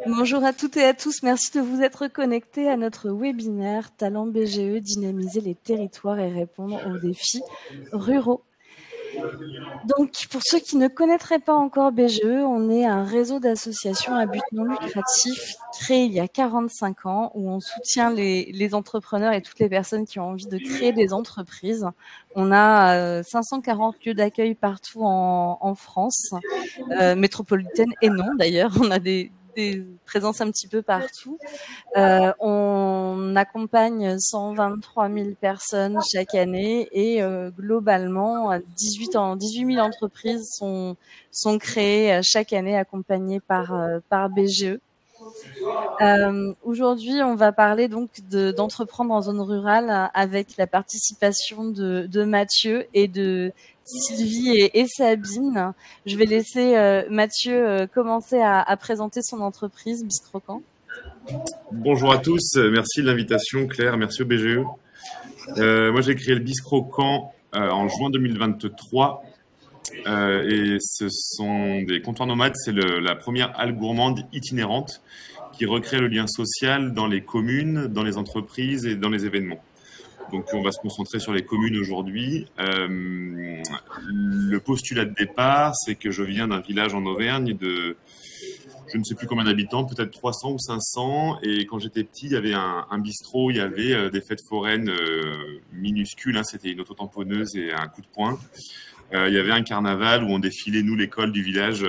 Bonjour à toutes et à tous, merci de vous être connectés à notre webinaire Talent BGE, dynamiser les territoires et répondre aux défis ruraux. Donc, pour ceux qui ne connaîtraient pas encore BGE, on est un réseau d'associations à but non lucratif créé il y a 45 ans où on soutient les entrepreneurs et toutes les personnes qui ont envie de créer des entreprises. On a 540 lieux d'accueil partout en France, métropolitaine et non d'ailleurs. On a des présences un petit peu partout. On accompagne 123 000 personnes chaque année et globalement, 18 000 entreprises sont créées chaque année, accompagnées par BGE. Aujourd'hui, on va parler donc d'entreprendre en zone rurale avec la participation de Mathieu et de Sylvie et Sabine. Je vais laisser Mathieu commencer à présenter son entreprise, Bistrocan. Bonjour à tous, merci de l'invitation Claire, merci au BGE. Moi j'ai créé le Bistrocan en juin 2023 et ce sont des comptoirs nomades, c'est la première halle gourmande itinérante qui recrée le lien social dans les communes, dans les entreprises et dans les événements. Donc on va se concentrer sur les communes aujourd'hui. Le postulat de départ, c'est que je viens d'un village en Auvergne de je ne sais plus combien d'habitants, peut-être 300 ou 500. Et quand j'étais petit, il y avait un bistrot, il y avait des fêtes foraines minuscules. Hein, c'était une auto-tamponneuse et un coup de poing. Il y avait un carnaval où on défilait, nous, l'école du village.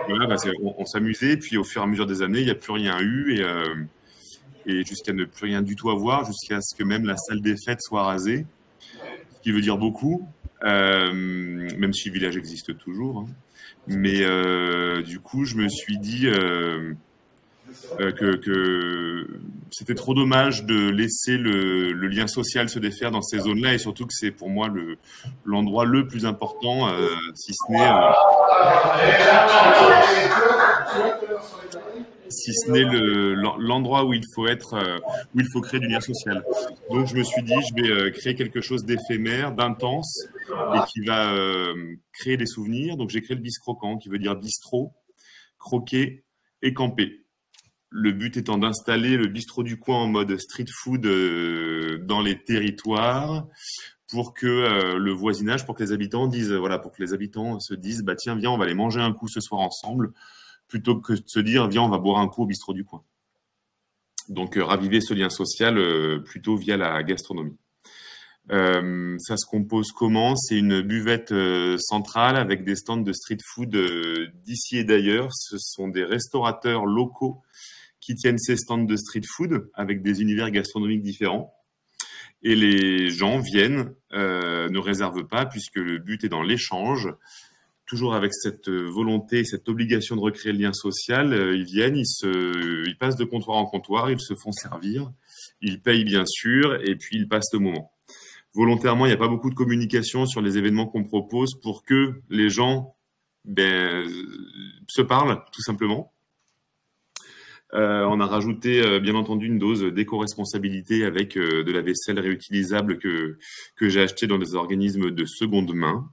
Voilà, bah, on s'amusait. Puis au fur et à mesure des années, il n'y a plus rien eu. Et jusqu'à ne plus rien du tout avoir, jusqu'à ce que même la salle des fêtes soit rasée. Ce qui veut dire beaucoup, même si le village existe toujours. Hein. Mais du coup, je me suis dit que c'était trop dommage de laisser le lien social se défaire dans ces zones-là, et surtout que c'est pour moi l'endroit le plus important, si ce n'est l'endroit où il faut être, où il faut créer du lien social. Donc je me suis dit, je vais créer quelque chose d'éphémère, d'intense, et qui va créer des souvenirs. Donc j'ai créé le Bistrocan, qui veut dire bistrot, croquer et camper. Le but étant d'installer le bistrot du coin en mode street food dans les territoires, pour que le voisinage, pour que les habitants disent, voilà, pour que les habitants se disent, bah tiens, viens, on va aller manger un coup ce soir ensemble, plutôt que de se dire, viens, on va boire un coup au bistrot du coin. Donc, raviver ce lien social plutôt via la gastronomie. Ça se compose comment? C'est une buvette centrale avec des stands de street food d'ici et d'ailleurs. Ce sont des restaurateurs locaux qui tiennent ces stands de street food avec des univers gastronomiques différents. Et les gens viennent, ne réservent pas, puisque le but est dans l'échange. Toujours avec cette volonté, cette obligation de recréer le lien social, ils viennent, ils passent de comptoir en comptoir, ils se font servir, ils payent bien sûr, et puis ils passent le moment. Volontairement, il n'y a pas beaucoup de communication sur les événements qu'on propose pour que les gens se parlent, tout simplement. On a rajouté, bien entendu, une dose d'éco-responsabilité avec de la vaisselle réutilisable que j'ai acheté dans des organismes de seconde main,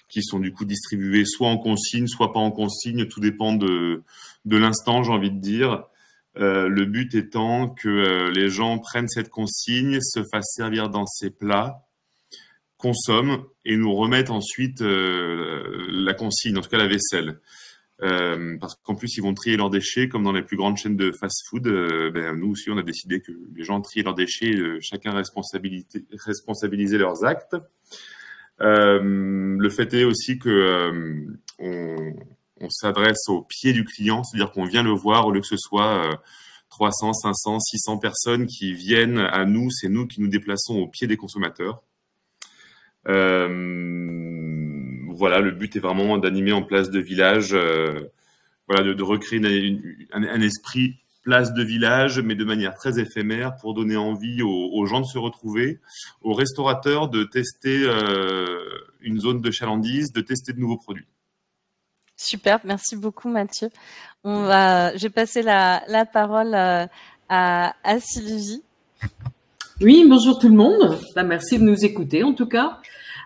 qui sont du coup distribués soit en consigne, soit pas en consigne, tout dépend de l'instant, j'ai envie de dire. Le but étant que les gens prennent cette consigne, se fassent servir dans ces plats, consomment et nous remettent ensuite la consigne, en tout cas la vaisselle. Parce qu'en plus, ils vont trier leurs déchets, comme dans les plus grandes chaînes de fast-food. Nous aussi, on a décidé que les gens trient leurs déchets, chacun responsabiliser leurs actes. Le fait est aussi que on s'adresse au pied du client, c'est-à-dire qu'on vient le voir au lieu que ce soit 300, 500, 600 personnes qui viennent à nous. C'est nous qui nous déplaçons au pied des consommateurs. Voilà, le but est vraiment d'animer en place de village, voilà, de recréer un esprit place de village, mais de manière très éphémère, pour donner envie aux gens de se retrouver, aux restaurateurs de tester une zone de chalandise, de tester de nouveaux produits. Super, merci beaucoup Mathieu. Je vais passer la parole à Sylvie. Oui, bonjour tout le monde. Merci de nous écouter en tout cas.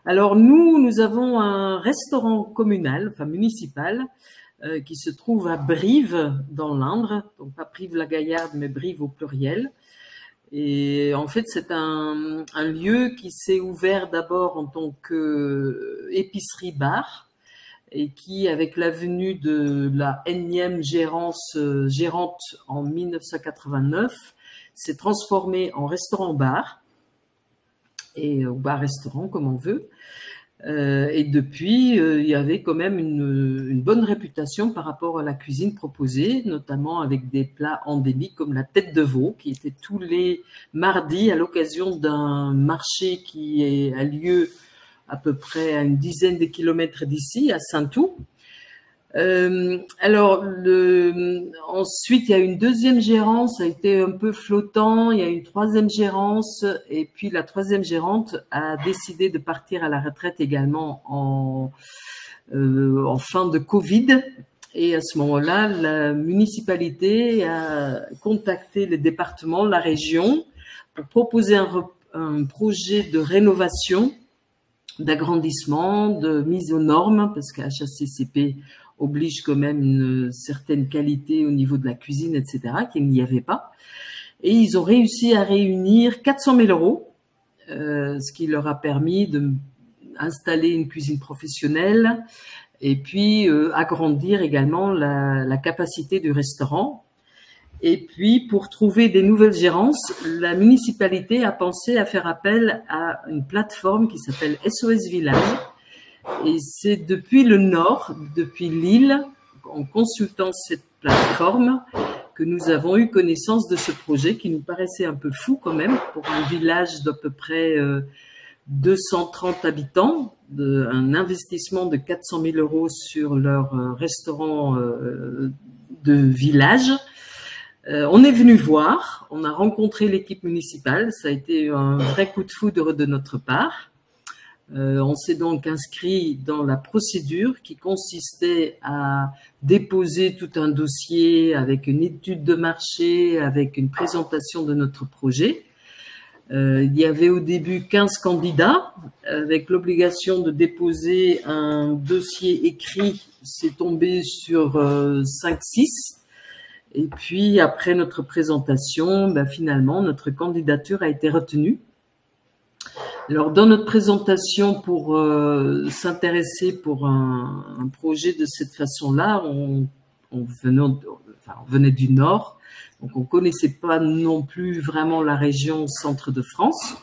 Alors nous avons un restaurant communal, enfin municipal, qui se trouve à Brive, dans l'Indre, donc pas Brive-la-Gaillarde, mais Brive au pluriel. Et en fait, c'est un lieu qui s'est ouvert d'abord en tant qu'épicerie-bar et qui, avec la venue de la énième gérante en 1989, s'est transformé en restaurant-bar et au bar-restaurant comme on veut. Et depuis, il y avait quand même une bonne réputation par rapport à la cuisine proposée, notamment avec des plats endémiques comme la tête de veau, qui était tous les mardis à l'occasion d'un marché qui a lieu à peu près à une dizaine de kilomètres d'ici, à Saint-Ouen. Ensuite, il y a une deuxième gérance, ça a été un peu flottant. Il y a une troisième gérance, et puis la troisième gérante a décidé de partir à la retraite également en fin de Covid. Et à ce moment-là, la municipalité a contacté le département, la région, pour proposer un projet de rénovation, d'agrandissement, de mise aux normes, parce qu'à HACCP oblige quand même une certaine qualité au niveau de la cuisine, etc., qu'il n'y avait pas. Et ils ont réussi à réunir 400 000 euros, ce qui leur a permis d'installer une cuisine professionnelle et puis agrandir également la capacité du restaurant. Et puis, pour trouver des nouvelles gérances, la municipalité a pensé à faire appel à une plateforme qui s'appelle SOS Village. Et c'est depuis le Nord, depuis Lille, en consultant cette plateforme, que nous avons eu connaissance de ce projet qui nous paraissait un peu fou quand même pour un village d'à peu près 230 habitants, un investissement de 400 000 euros sur leur restaurant de village. On est venu voir, on a rencontré l'équipe municipale, ça a été un vrai coup de foudre de notre part. On s'est donc inscrit dans la procédure qui consistait à déposer tout un dossier avec une étude de marché, avec une présentation de notre projet. Il y avait au début 15 candidats avec l'obligation de déposer un dossier écrit. C'est tombé sur 5-6. Et puis, après notre présentation, finalement, notre candidature a été retenue. Alors, dans notre présentation, pour s'intéresser pour un projet de cette façon-là, on venait du Nord, donc on connaissait pas non plus vraiment la région centre de France,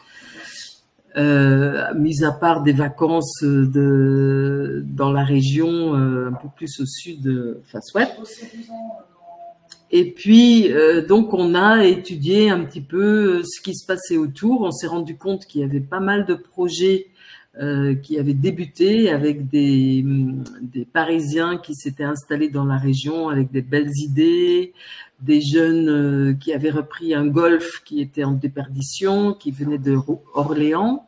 mis à part des vacances dans la région un peu plus au sud, soit. Et puis, donc, on a étudié un petit peu ce qui se passait autour. On s'est rendu compte qu'il y avait pas mal de projets qui avaient débuté avec des Parisiens qui s'étaient installés dans la région avec des belles idées, des jeunes qui avaient repris un golf qui était en déperdition, qui venait de Orléans,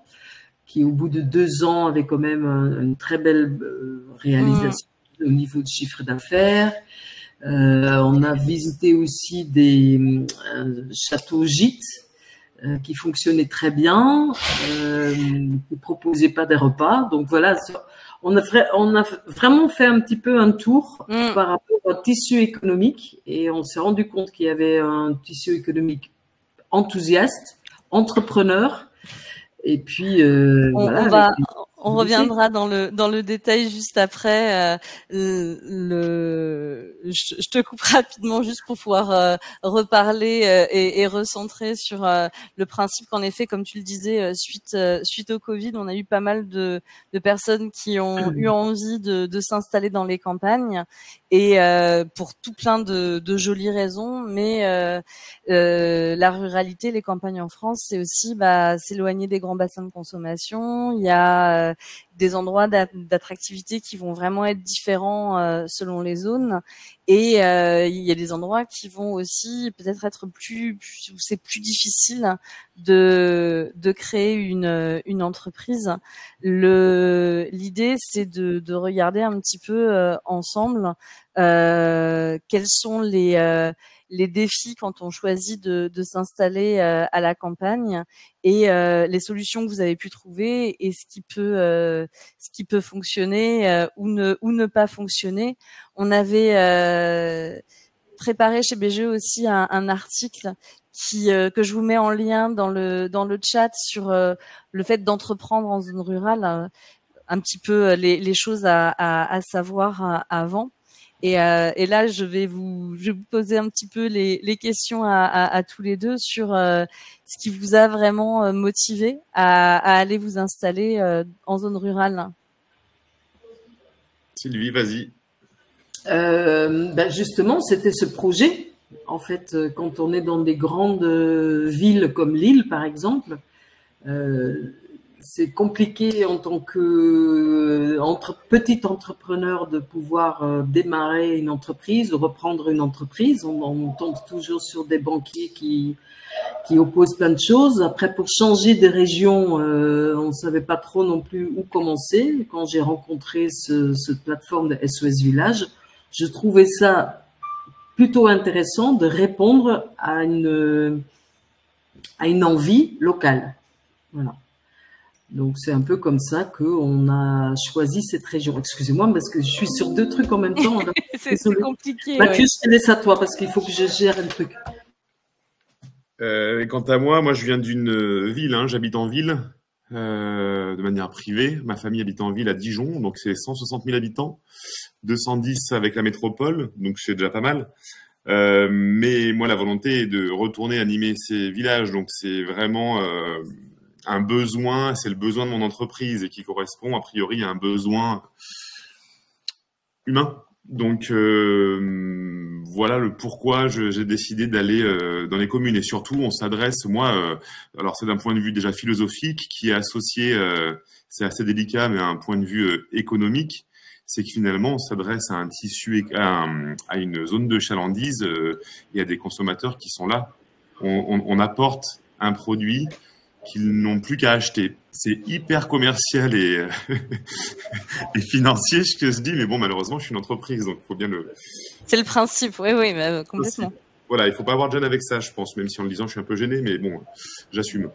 qui au bout de 2 ans avait quand même une très belle réalisation au niveau de chiffre d'affaires. On a visité aussi des châteaux gîtes qui fonctionnaient très bien, qui proposaient pas des repas. Donc voilà, on a vraiment fait un petit peu un tour par rapport au tissu économique et on s'est rendu compte qu'il y avait un tissu économique enthousiaste, entrepreneur. Et puis on reviendra dans le détail juste après. Je te coupe rapidement juste pour pouvoir reparler et recentrer sur le principe qu'en effet, comme tu le disais, suite au Covid, on a eu pas mal de personnes qui ont eu envie de s'installer dans les campagnes et pour tout plein de jolies raisons. Mais la ruralité, les campagnes en France, c'est aussi s'éloigner des grands bassins de consommation. Il y a des endroits d'attractivité qui vont vraiment être différents selon les zones et il y a des endroits qui vont aussi peut-être être où c'est plus difficile de créer une entreprise. L'idée c'est de regarder un petit peu ensemble quels sont les les défis quand on choisit de s'installer à la campagne et les solutions que vous avez pu trouver et ce qui peut fonctionner ou ne pas fonctionner. On avait préparé chez BGE aussi un article que je vous mets en lien dans le chat sur le fait d'entreprendre en zone rurale, un petit peu les choses à savoir avant. Et là, je vais vous poser un petit peu les questions à tous les deux sur ce qui vous a vraiment motivé à aller vous installer en zone rurale. Sylvie, vas-y. Justement, c'était ce projet. En fait, quand on est dans des grandes villes comme Lille, par exemple, c'est compliqué en tant que petit entrepreneur de pouvoir démarrer une entreprise, reprendre une entreprise. On tombe toujours sur des banquiers qui opposent plein de choses. Après, pour changer de région, on ne savait pas trop non plus où commencer. Quand j'ai rencontré cette plateforme de SOS Village, je trouvais ça plutôt intéressant de répondre à une envie locale. Voilà. Donc, c'est un peu comme ça qu'on a choisi cette région. Excusez-moi, parce que je suis sur 2 trucs en même temps. C'est compliqué. Mathieu, je te laisse à toi, parce qu'il faut que je gère un truc. Quant à moi, je viens d'une ville, hein, j'habite en ville de manière privée. Ma famille habite en ville à Dijon, donc c'est 160 000 habitants, 210 avec la métropole, donc c'est déjà pas mal. Mais moi, la volonté est de retourner animer ces villages, donc c'est vraiment un besoin, c'est le besoin de mon entreprise et qui correspond a priori à un besoin humain. Donc voilà le pourquoi j'ai décidé d'aller dans les communes et surtout on s'adresse, alors c'est d'un point de vue déjà philosophique qui est associé, c'est assez délicat mais à un point de vue économique, c'est que finalement on s'adresse à un tissu, à une zone de chalandise et à des consommateurs qui sont là. On apporte un produit qu'ils n'ont plus qu'à acheter. C'est hyper commercial et financier, ce que je dis, mais bon, malheureusement, je suis une entreprise, donc il faut bien le... C'est le principe, oui, mais complètement. Voilà, il ne faut pas avoir de gêne avec ça, je pense, même si en le disant, je suis un peu gêné, mais bon, j'assume.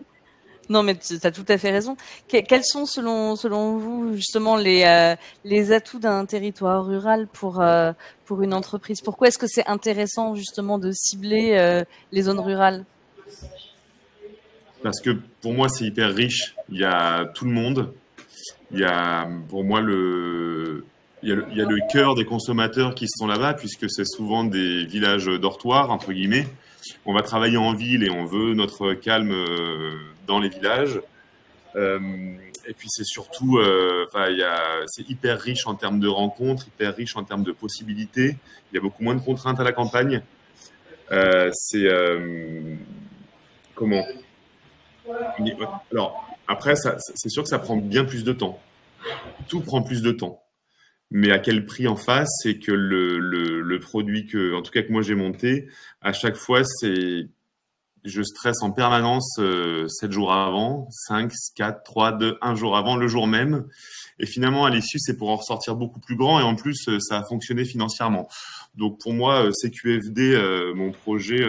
Non, mais tu as tout à fait raison. Quels sont, selon vous, justement, les atouts d'un territoire rural pour une entreprise? Pourquoi est-ce que c'est intéressant, justement, de cibler les zones rurales? Parce que pour moi, c'est hyper riche. Il y a tout le monde. Il y a, pour moi, il y a le cœur des consommateurs qui sont là-bas, puisque c'est souvent des villages dortoirs, entre guillemets. On va travailler en ville et on veut notre calme dans les villages. Et puis c'est surtout, c'est hyper riche en termes de rencontres, hyper riche en termes de possibilités. Il y a beaucoup moins de contraintes à la campagne. Comment ? Alors, après, c'est sûr que ça prend bien plus de temps. Tout prend plus de temps. Mais à quel prix en face? C'est que le produit en tout cas que moi j'ai monté, à chaque fois, je stresse en permanence 7 jours avant, 5, 4, 3, 2, 1 jour avant, le jour même. Et finalement, à l'issue, c'est pour en ressortir beaucoup plus grand. Et en plus, ça a fonctionné financièrement. Donc pour moi, CQFD, mon projet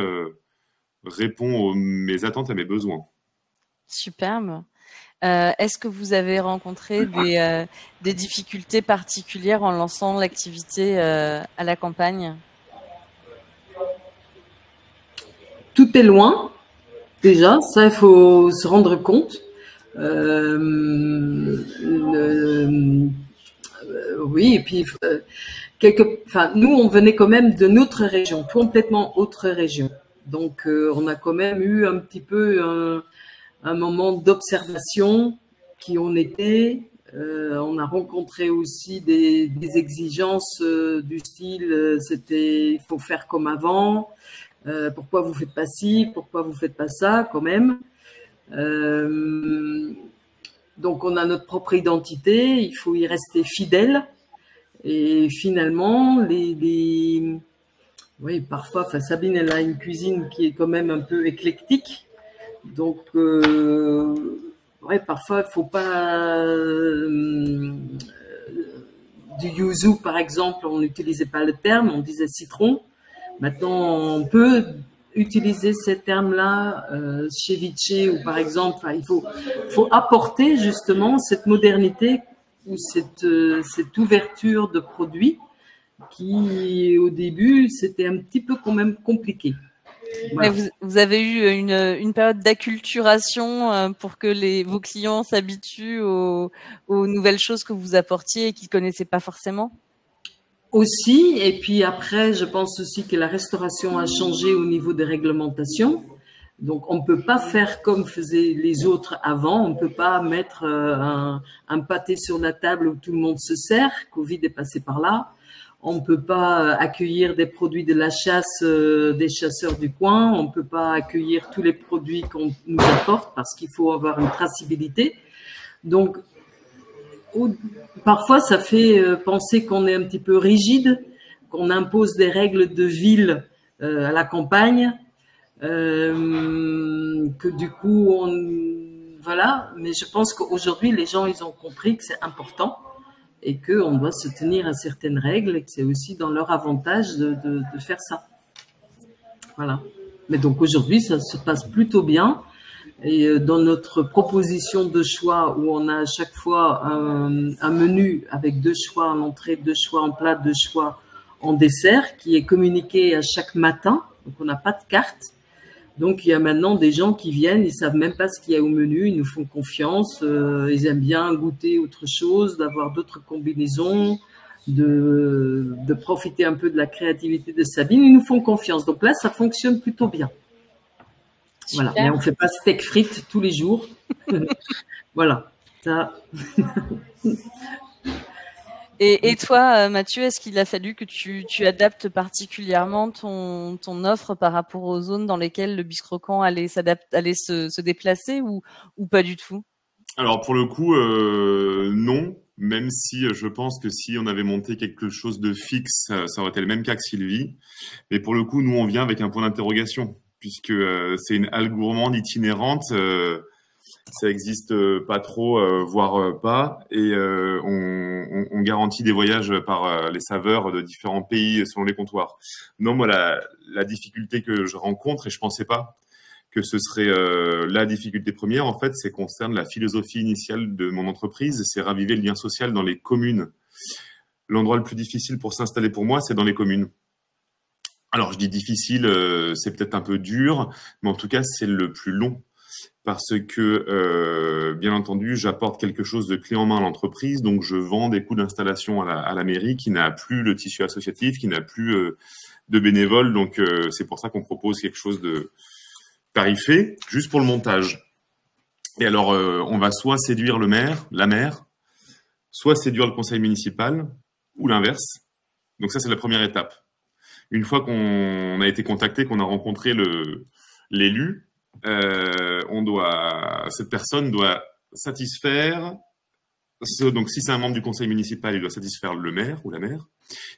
répond à mes attentes et à mes besoins. Superbe. Est-ce que vous avez rencontré des difficultés particulières en lançant l'activité à la campagne? Tout est loin, déjà, ça il faut se rendre compte. Oui, et puis nous on venait quand même de notre région, complètement autre région. Donc on a quand même eu un petit peu un moment d'observation qui on était. On a rencontré aussi des exigences du style c'était il faut faire comme avant. Pourquoi vous faites pas ci, pourquoi vous faites pas ça quand même. Donc on a notre propre identité, il faut y rester fidèle. Et finalement, oui, parfois, Sabine, elle a une cuisine qui est quand même un peu éclectique. Donc, ouais, parfois, il faut pas du yuzu, par exemple, on n'utilisait pas le terme, on disait citron. Maintenant, on peut utiliser ces termes-là chez Vichy ou par exemple, enfin, il faut apporter justement cette modernité ou cette ouverture de produits qui, au début, c'était un petit peu quand même compliqué. Voilà. Vous avez eu une période d'acculturation pour que vos clients s'habituent aux nouvelles choses que vous apportiez et qu'ils ne connaissaient pas forcément? Aussi, et puis après, je pense aussi que la restauration a changé au niveau des réglementations. Donc, on ne peut pas faire comme faisaient les autres avant. On ne peut pas mettre un pâté sur la table où tout le monde se sert. Covid est passé par là. On ne peut pas accueillir des produits de la chasse des chasseurs du coin. On ne peut pas accueillir tous les produits qu'on nous apporte parce qu'il faut avoir une traçabilité. Donc, parfois, ça fait penser qu'on est un petit peu rigide, qu'on impose des règles de ville à la campagne, que du coup, voilà. Mais je pense qu'aujourd'hui, les gens, ils ont compris que c'est important et qu'on doit se tenir à certaines règles et que c'est aussi dans leur avantage de faire ça. Voilà. Mais donc aujourd'hui, ça se passe plutôt bien. Et dans notre proposition de choix, où on a à chaque fois un menu avec 2 choix en entrée, 2 choix en plat, 2 choix en dessert, qui est communiqué à chaque matin. Donc on n'a pas de carte. Donc il y a maintenant des gens qui viennent, ils savent même pas ce qu'il y a au menu, ils nous font confiance, ils aiment bien goûter autre chose, d'avoir d'autres combinaisons, de profiter un peu de la créativité de Sabine, ils nous font confiance. Donc là, ça fonctionne plutôt bien. Voilà, mais on fait pas steak frites tous les jours. Voilà, ça. Et toi, Mathieu, est-ce qu'il a fallu que tu adaptes particulièrement ton offre par rapport aux zones dans lesquelles le Biscroquant allait se déplacer ou pas du tout? Alors pour le coup, non. Même si je pense que si on avait monté quelque chose de fixe, ça aurait été le même cas que Sylvie. Mais pour le coup, nous, on vient avec un point d'interrogation, puisque c'est une halle gourmande itinérante. Ça existe pas trop, voire pas, et on garantit des voyages par les saveurs de différents pays selon les comptoirs. Non, moi, la difficulté que je rencontre, et je pensais pas que ce serait la difficulté première, en fait, c'est concerne la philosophie initiale de mon entreprise, c'est raviver le lien social dans les communes. L'endroit le plus difficile pour s'installer pour moi, c'est dans les communes. Alors, je dis difficile, c'est peut-être un peu dur, mais en tout cas, c'est le plus long. Parce que, bien entendu, j'apporte quelque chose de clé en main à l'entreprise, donc je vends des coûts d'installation à la mairie qui n'a plus le tissu associatif, qui n'a plus de bénévoles, donc c'est pour ça qu'on propose quelque chose de tarifé, juste pour le montage. Et alors, on va soit séduire le maire, la maire, soit séduire le conseil municipal, ou l'inverse. Donc ça, c'est la première étape. Une fois qu'on a été contacté, qu'on a rencontré l'élu, cette personne doit satisfaire. Donc, si c'est un membre du conseil municipal, il doit satisfaire le maire ou la maire.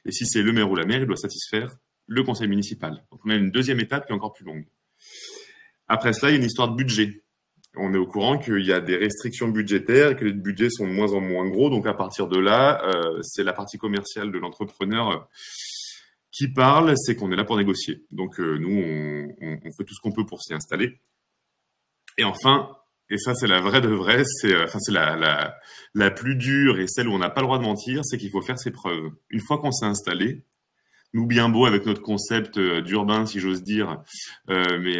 Et si c'est le maire ou la maire, il doit satisfaire le conseil municipal. Donc, on a une deuxième étape qui est encore plus longue. Après cela, il y a une histoire de budget. On est au courant qu'il y a des restrictions budgétaires et que les budgets sont de moins en moins gros. Donc, à partir de là, c'est la partie commerciale de l'entrepreneur qui parle, c'est qu'on est là pour négocier. Donc, nous, on fait tout ce qu'on peut pour s'y installer. Et enfin, et ça, c'est la vraie de vraie, c'est la plus dure et celle où on n'a pas le droit de mentir, c'est qu'il faut faire ses preuves. Une fois qu'on s'est installé, nous bien beau avec notre concept d'urbain, si j'ose dire, mais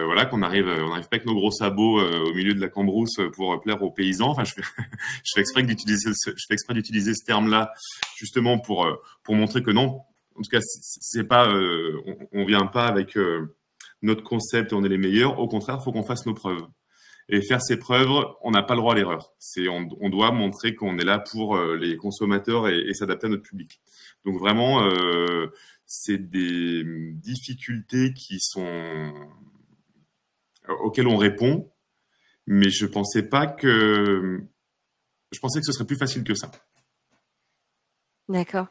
voilà, on n'arrive pas avec nos gros sabots au milieu de la cambrousse pour plaire aux paysans. Enfin, je fais exprès d'utiliser ce terme-là justement pour montrer que non. En tout cas, c'est pas, on vient pas avec notre concept, on est les meilleurs. Au contraire, il faut qu'on fasse nos preuves. Et faire ces preuves, on n'a pas le droit à l'erreur. On doit montrer qu'on est là pour les consommateurs et s'adapter à notre public. Donc vraiment, c'est des difficultés auxquelles on répond, mais je pensais que ce serait plus facile que ça. D'accord.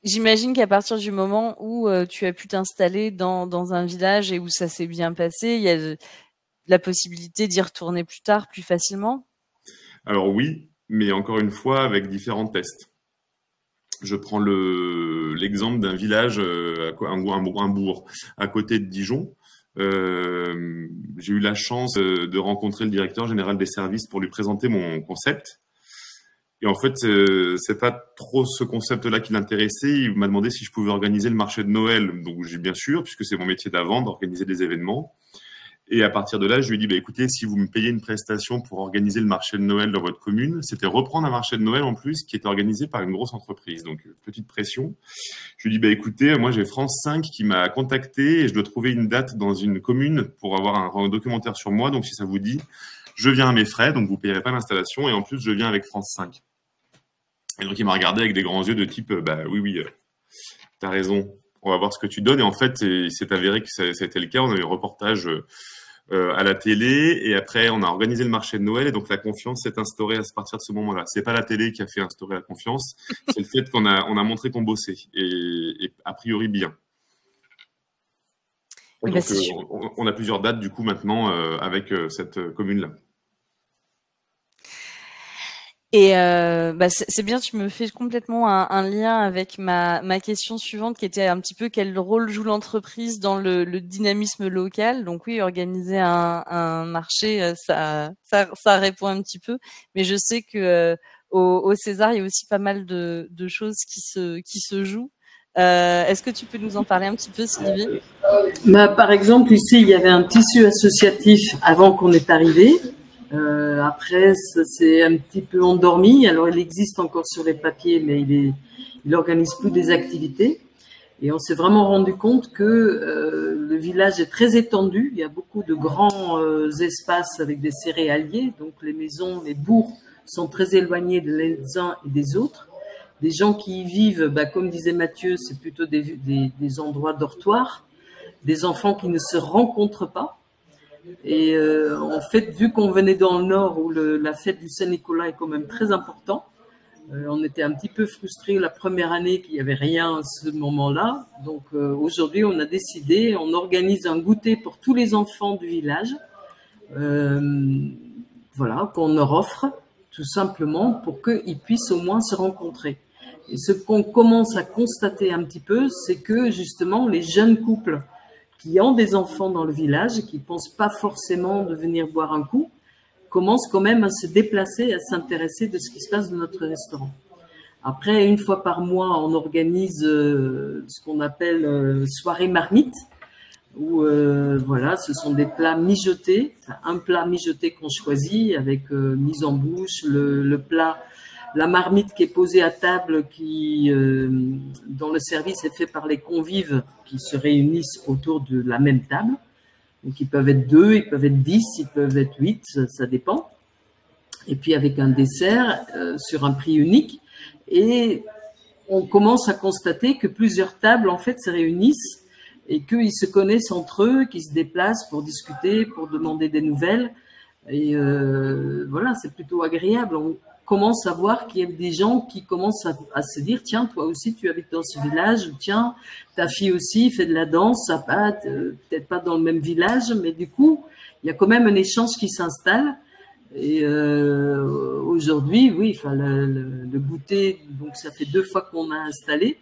J'imagine qu'à partir du moment où tu as pu t'installer dans un village et où ça s'est bien passé, il y a la possibilité d'y retourner plus tard, plus facilement? Alors oui, mais encore une fois avec différents tests. Je prends l'exemple d'un village, un bourg à côté de Dijon. J'ai eu la chance de rencontrer le directeur général des services pour lui présenter mon concept. Et en fait, c'est pas trop ce concept-là qui l'intéressait. Il m'a demandé si je pouvais organiser le marché de Noël. Donc, j'ai bien sûr, puisque c'est mon métier d'avant, d'organiser des événements. Et à partir de là, je lui ai dit, bah, écoutez, si vous me payez une prestation pour organiser le marché de Noël dans votre commune, c'était reprendre un marché de Noël en plus qui était organisé par une grosse entreprise. Donc, petite pression. Je lui ai dit, bah, écoutez, moi, j'ai France 5 qui m'a contacté et je dois trouver une date dans une commune pour avoir un documentaire sur moi. Donc, si ça vous dit, je viens à mes frais, donc vous ne payerez pas l'installation. Et en plus, je viens avec France 5. Et donc, il m'a regardé avec des grands yeux de type, bah oui, t'as raison. On va voir ce que tu donnes. Et en fait, il s'est avéré que ça a été le cas. On a eu un reportage à la télé et après on a organisé le marché de Noël et donc la confiance s'est instaurée à partir de ce moment-là. C'est pas la télé qui a fait instaurer la confiance, c'est le fait qu'on a montré qu'on bossait et a priori bien. Et donc, on a plusieurs dates du coup maintenant avec cette commune-là. Et c'est bien, tu me fais complètement un lien avec ma question suivante qui était un petit peu quel rôle joue l'entreprise dans le dynamisme local. Donc oui, organiser un marché, ça répond un petit peu. Mais je sais que au César, il y a aussi pas mal de choses qui se jouent. Est-ce que tu peux nous en parler un petit peu, Sylvie? Par exemple, ici, il y avait un tissu associatif avant qu'on est arrivé. Après, ça s'est un petit peu endormi. Alors, il existe encore sur les papiers, mais il organise plus des activités. Et on s'est vraiment rendu compte que le village est très étendu. Il y a beaucoup de grands espaces avec des céréaliers. Donc, les maisons, les bourgs sont très éloignés les uns et des autres. Des gens qui y vivent, comme disait Mathieu, c'est plutôt des endroits dortoirs. Des enfants qui ne se rencontrent pas. Et en fait, vu qu'on venait dans le Nord où la fête du Saint-Nicolas est quand même très important, on était un petit peu frustrés la première année qu'il n'y avait rien à ce moment-là. Donc aujourd'hui, on a décidé, on organise un goûter pour tous les enfants du village, voilà, qu'on leur offre tout simplement pour qu'ils puissent au moins se rencontrer. Et ce qu'on commence à constater un petit peu, c'est que justement les jeunes couples qui ont des enfants dans le village, qui ne pensent pas forcément de venir boire un coup, commencent quand même à se déplacer, à s'intéresser de ce qui se passe dans notre restaurant. Après, une fois par mois, on organise ce qu'on appelle soirée marmite, où voilà, ce sont des plats mijotés, un plat mijoté qu'on choisit avec mise en bouche, le plat, la marmite qui est posée à table, dont le service est fait par les convives qui se réunissent autour de la même table. Donc, ils peuvent être 2, ils peuvent être 10, ils peuvent être 8, ça dépend. Et puis, avec un dessert sur un prix unique. Et on commence à constater que plusieurs tables, en fait, se réunissent et qu'ils se connaissent entre eux, qu'ils se déplacent pour discuter, pour demander des nouvelles. Et voilà, c'est plutôt agréable. On commence à voir qu'il y a des gens qui commencent à se dire, tiens, toi aussi, tu habites dans ce village, tiens, ta fille aussi fait de la danse, ça va, peut-être pas dans le même village, mais du coup, il y a quand même un échange qui s'installe. Et aujourd'hui, oui, enfin, le goûter, donc ça fait 2 fois qu'on a installé,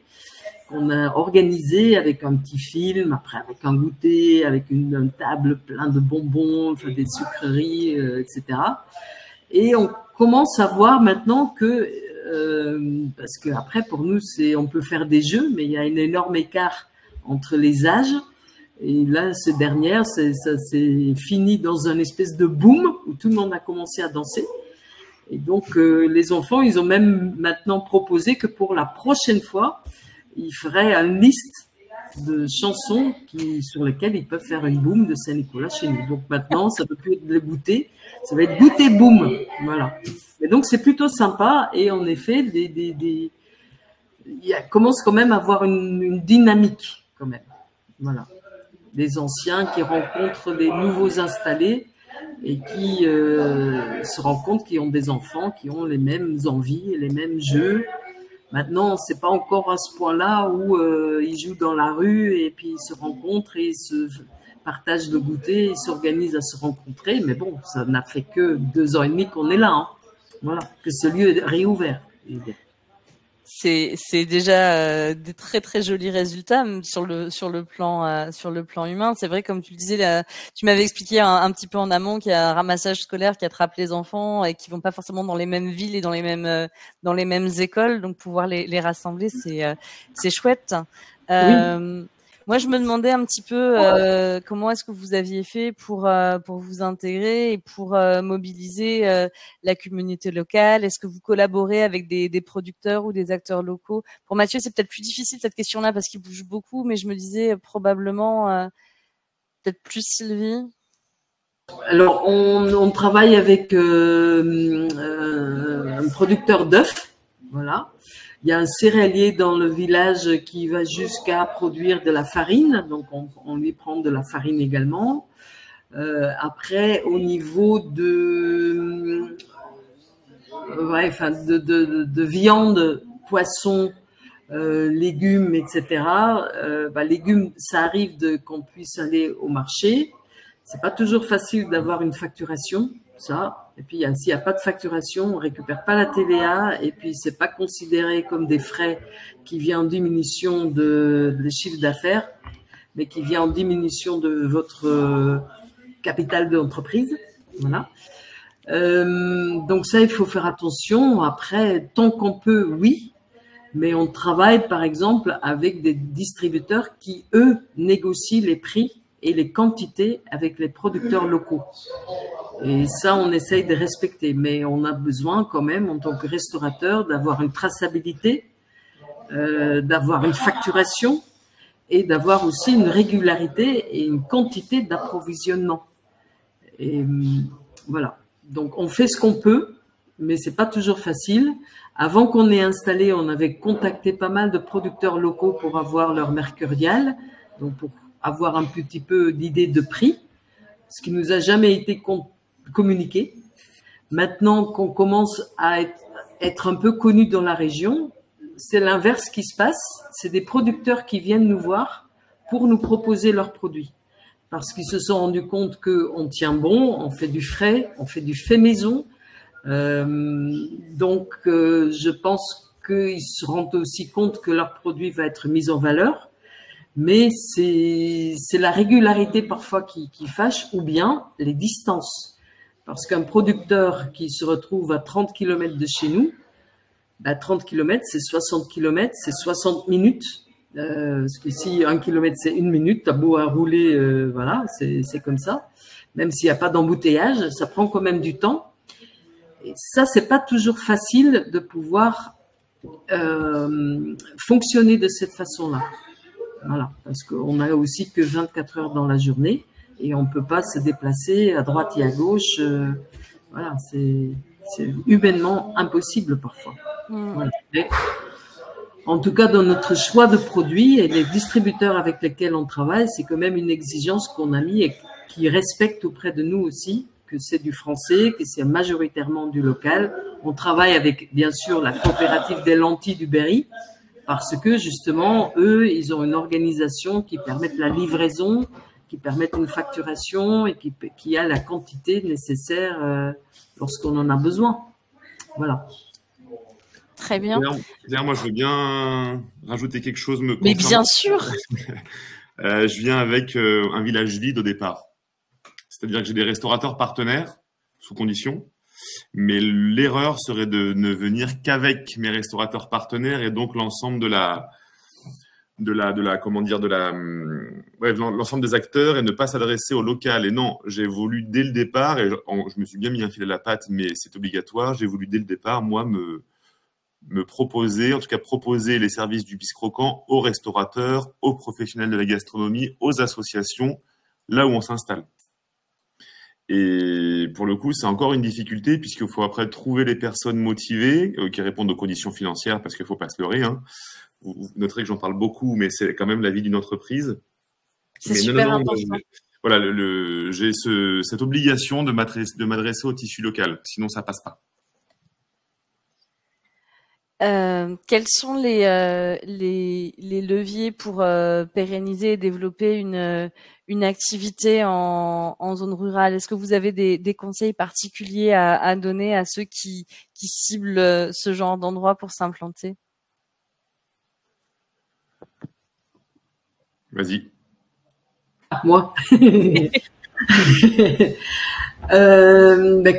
qu'on a organisé avec un petit film, après avec un goûter, avec une table plein de bonbons, enfin, des sucreries, etc. Et on commence à voir maintenant que, parce que après pour nous, on peut faire des jeux, mais il y a un énorme écart entre les âges. Et là, ces dernières, ça s'est fini dans un espèce de boom où tout le monde a commencé à danser. Et donc, les enfants, ils ont même maintenant proposé que pour la prochaine fois, ils feraient une liste de chansons sur lesquelles ils peuvent faire une boum de Saint-Nicolas chez nous. Donc maintenant, ça ne peut plus être le goûter, ça va être goûter boum. Voilà. Et donc, c'est plutôt sympa. Et en effet, il commence quand même à avoir une dynamique quand même. Voilà. Des anciens qui rencontrent des nouveaux installés et qui se rendent compte qu'ils ont des enfants qui ont les mêmes envies et les mêmes jeux. Maintenant, c'est pas encore à ce point-là où ils jouent dans la rue et puis ils se rencontrent et ils se partagent le goûter, ils s'organisent à se rencontrer. Mais bon, ça n'a fait que 2 ans et demi qu'on est là. Hein. Voilà, que ce lieu est réouvert. c'est déjà des très très jolis résultats sur le plan humain. C'est vrai, comme tu le disais, tu m'avais expliqué un petit peu en amont qu'il y a un ramassage scolaire qui attrape les enfants et qui vont pas forcément dans les mêmes villes et dans les mêmes écoles, donc pouvoir les rassembler, c'est chouette. Oui. Moi, je me demandais un petit peu comment est-ce que vous aviez fait pour vous intégrer et pour mobiliser la communauté locale. Est-ce que vous collaborez avec des producteurs ou des acteurs locaux? Pour Mathieu, c'est peut-être plus difficile cette question-là parce qu'il bouge beaucoup, mais je me disais probablement peut-être plus Sylvie. Alors, on travaille avec un producteur d'œufs, voilà. Il y a un céréalier dans le village qui va jusqu'à produire de la farine, donc on lui prend de la farine également. Après, au niveau de viande, poisson, légumes, etc. Légumes, ça arrive qu'on puisse aller au marché. C'est pas toujours facile d'avoir une facturation, ça. Et puis, s'il n'y a pas de facturation, on récupère pas la TVA. Et puis, c'est pas considéré comme des frais qui viennent en diminution de chiffre d'affaires, mais qui vient en diminution de votre capital d'entreprise. Voilà. Donc ça, il faut faire attention. Après, tant qu'on peut, oui. Mais on travaille, par exemple, avec des distributeurs qui, eux, négocient les prix et les quantités avec les producteurs locaux. Et ça, on essaye de respecter. Mais on a besoin quand même, en tant que restaurateur, d'avoir une traçabilité, d'avoir une facturation et d'avoir aussi une régularité et une quantité d'approvisionnement. Et voilà. Donc, on fait ce qu'on peut, mais c'est pas toujours facile. Avant qu'on ait installé, on avait contacté pas mal de producteurs locaux pour avoir leur mercurial, donc pour avoir un petit peu d'idée de prix, ce qui nous a jamais été communiqué. Maintenant qu'on commence à être un peu connu dans la région, c'est l'inverse qui se passe. C'est des producteurs qui viennent nous voir pour nous proposer leurs produits. Parce qu'ils se sont rendus compte qu'on tient bon, on fait du frais, on fait du fait maison. Donc, je pense qu'ils se rendent aussi compte que leur produit va être mis en valeur. Mais c'est la régularité parfois qui fâche, ou bien les distances. Parce qu'un producteur qui se retrouve à 30 km de chez nous, 30 km, c'est 60 km, c'est 60 minutes. Parce que si 1 km c'est 1 minute, t'as beau à rouler, voilà, c'est comme ça. Même s'il n'y a pas d'embouteillage, ça prend quand même du temps. Et ça, c'est pas toujours facile de pouvoir fonctionner de cette façon-là. Voilà, parce qu'on a aussi que 24 heures dans la journée et on peut pas se déplacer à droite et à gauche. Voilà, c'est humainement impossible parfois. Voilà. Mais, en tout cas, dans notre choix de produits et les distributeurs avec lesquels on travaille, c'est quand même une exigence qu'on a mis et qui respecte auprès de nous aussi, que c'est du français, que c'est majoritairement du local. On travaille avec, bien sûr, la coopérative des lentilles du Berry, parce que justement, eux, ils ont une organisation qui permet la livraison, qui permet une facturation et qui a la quantité nécessaire lorsqu'on en a besoin. Voilà. Très bien. D'ailleurs, moi, je veux bien rajouter quelque chose me concernant. Mais bien sûr. Je viens avec un village vide au départ. C'est-à-dire que j'ai des restaurateurs partenaires, sous condition, mais l'erreur serait de ne venir qu'avec mes restaurateurs partenaires et donc l'ensemble l'ensemble des acteurs et ne pas s'adresser au local. Et non, j'ai voulu dès le départ, et je me suis bien mis un filet à la patte, mais c'est obligatoire, j'ai voulu dès le départ, moi, me proposer, en tout cas proposer les services du Biscroquant aux restaurateurs, aux professionnels de la gastronomie, aux associations, là où on s'installe. Et pour le coup, c'est encore une difficulté puisqu'il faut après trouver les personnes motivées qui répondent aux conditions financières parce qu'il faut pas se leurrer. Hein. Vous noterez que j'en parle beaucoup, mais c'est quand même la vie d'une entreprise. C'est super important. Voilà, j'ai cette obligation de m'adresser au tissu local, sinon ça passe pas. Quels sont les leviers pour pérenniser et développer une activité en zone rurale? Est-ce que vous avez des conseils particuliers à donner à ceux qui ciblent ce genre d'endroit pour s'implanter? Vas-y. Moi.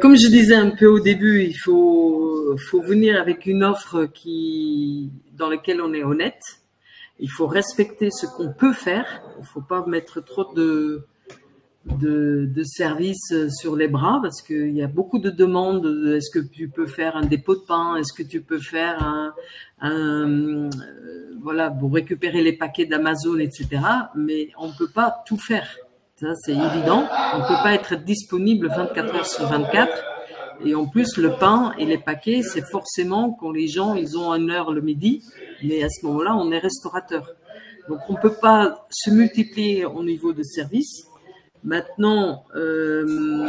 Comme je disais un peu au début, il faut venir avec une offre dans laquelle on est honnête. Il faut respecter ce qu'on peut faire. Il ne faut pas mettre trop de services sur les bras parce qu'il y a beaucoup de demandes. Est-ce que tu peux faire un dépôt de pain? Est-ce que tu peux faire voilà, pour récupérer les paquets d'Amazon, etc. Mais on ne peut pas tout faire. Ça, c'est évident. On ne peut pas être disponible 24 heures sur 24. Et en plus, le pain et les paquets, c'est forcément quand les gens, ils ont une heure le midi. Mais à ce moment-là, on est restaurateur. Donc, on ne peut pas se multiplier au niveau de services. Maintenant, je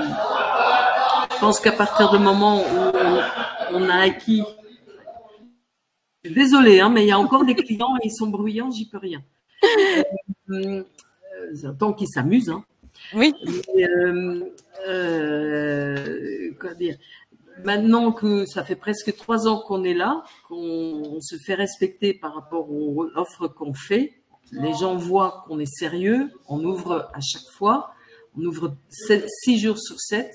pense qu'à partir du moment où on a acquis... Désolée, hein, mais il y a encore des clients et ils sont bruyants, j'y peux rien. Tant qu'ils s'amusent. Hein. Oui. Quoi dire? Maintenant que ça fait presque 3 ans qu'on est là, qu'on se fait respecter par rapport aux offres qu'on fait, les gens voient qu'on est sérieux, on ouvre à chaque fois, on ouvre 6 jours sur 7,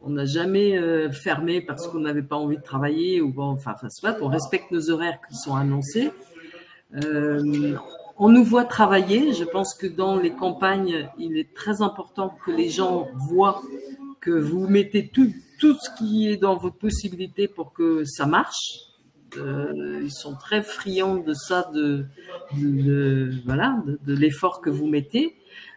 on n'a jamais fermé parce qu'on n'avait pas envie de travailler, ou enfin soit, on respecte nos horaires qui sont annoncés. On nous voit travailler. Je pense que dans les campagnes, il est très important que les gens voient que vous mettez tout ce qui est dans votre possibilité pour que ça marche. Ils sont très friands de ça, voilà, de l'effort que vous mettez,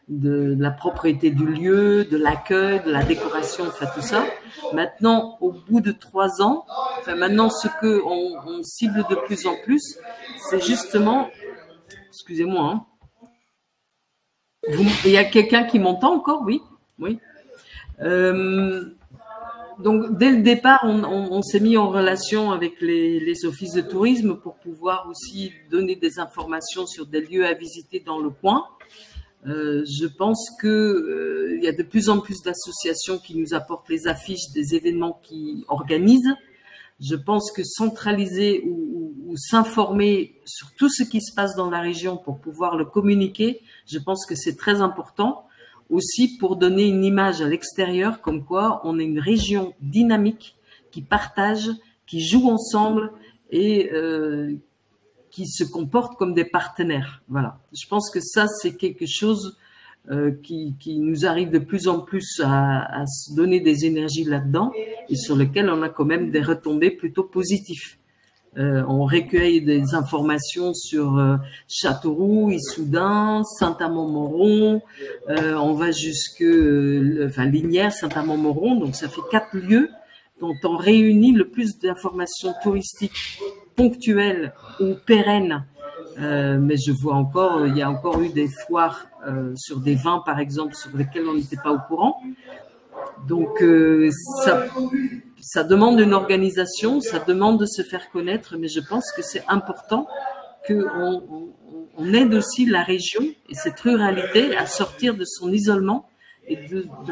de la propriété du lieu, de l'accueil, de la décoration, enfin tout ça. Maintenant, au bout de 3 ans, enfin maintenant, ce que on cible de plus en plus, c'est justement... Excusez-moi. Hein. Il y a quelqu'un qui m'entend encore? Oui. Oui. Donc, dès le départ, on s'est mis en relation avec les offices de tourisme pour pouvoir aussi donner des informations sur des lieux à visiter dans le coin. Je pense que il y a de plus en plus d'associations qui nous apportent les affiches des événements qu'ils organisent. Je pense que centraliser ou s'informer sur tout ce qui se passe dans la région pour pouvoir le communiquer, je pense que c'est très important. Aussi pour donner une image à l'extérieur, comme quoi on est une région dynamique qui partage, qui joue ensemble et qui se comporte comme des partenaires. Voilà. Je pense que ça, c'est quelque chose qui nous arrive de plus en plus à se donner des énergies là-dedans et sur lequel on a quand même des retombées plutôt positives. On recueille des informations sur Châteauroux, Issoudun, Saint-Amand-Montrond, on va jusque Lignières, Saint-Amand-Montrond, donc ça fait 4 lieux dont on réunit le plus d'informations touristiques ponctuelles ou pérennes. Mais je vois encore, il y a encore eu des foires sur des vins, par exemple, sur lesquels on n'était pas au courant. Donc, ça demande une organisation, ça demande de se faire connaître, mais je pense que c'est important qu'on aide aussi la région et cette ruralité à sortir de son isolement et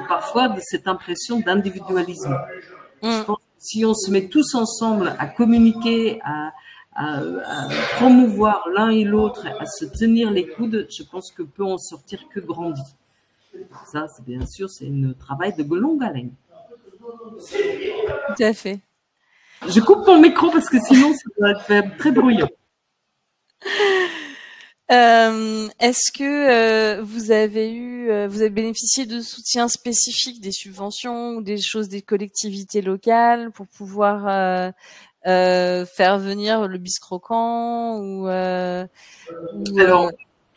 parfois de cette impression d'individualisme. Je pense que si on se met tous ensemble à communiquer, à promouvoir l'un et l'autre, à se tenir les coudes, je pense que peut en sortir que grandi. Ça, c'est bien sûr, c'est un travail de longue haleine. Tout à fait. Je coupe mon micro parce que sinon, ça va être très bruyant. Est-ce que vous avez bénéficié de soutien spécifique, des subventions ou des choses des collectivités locales pour pouvoir faire venir le biscroquant Alors,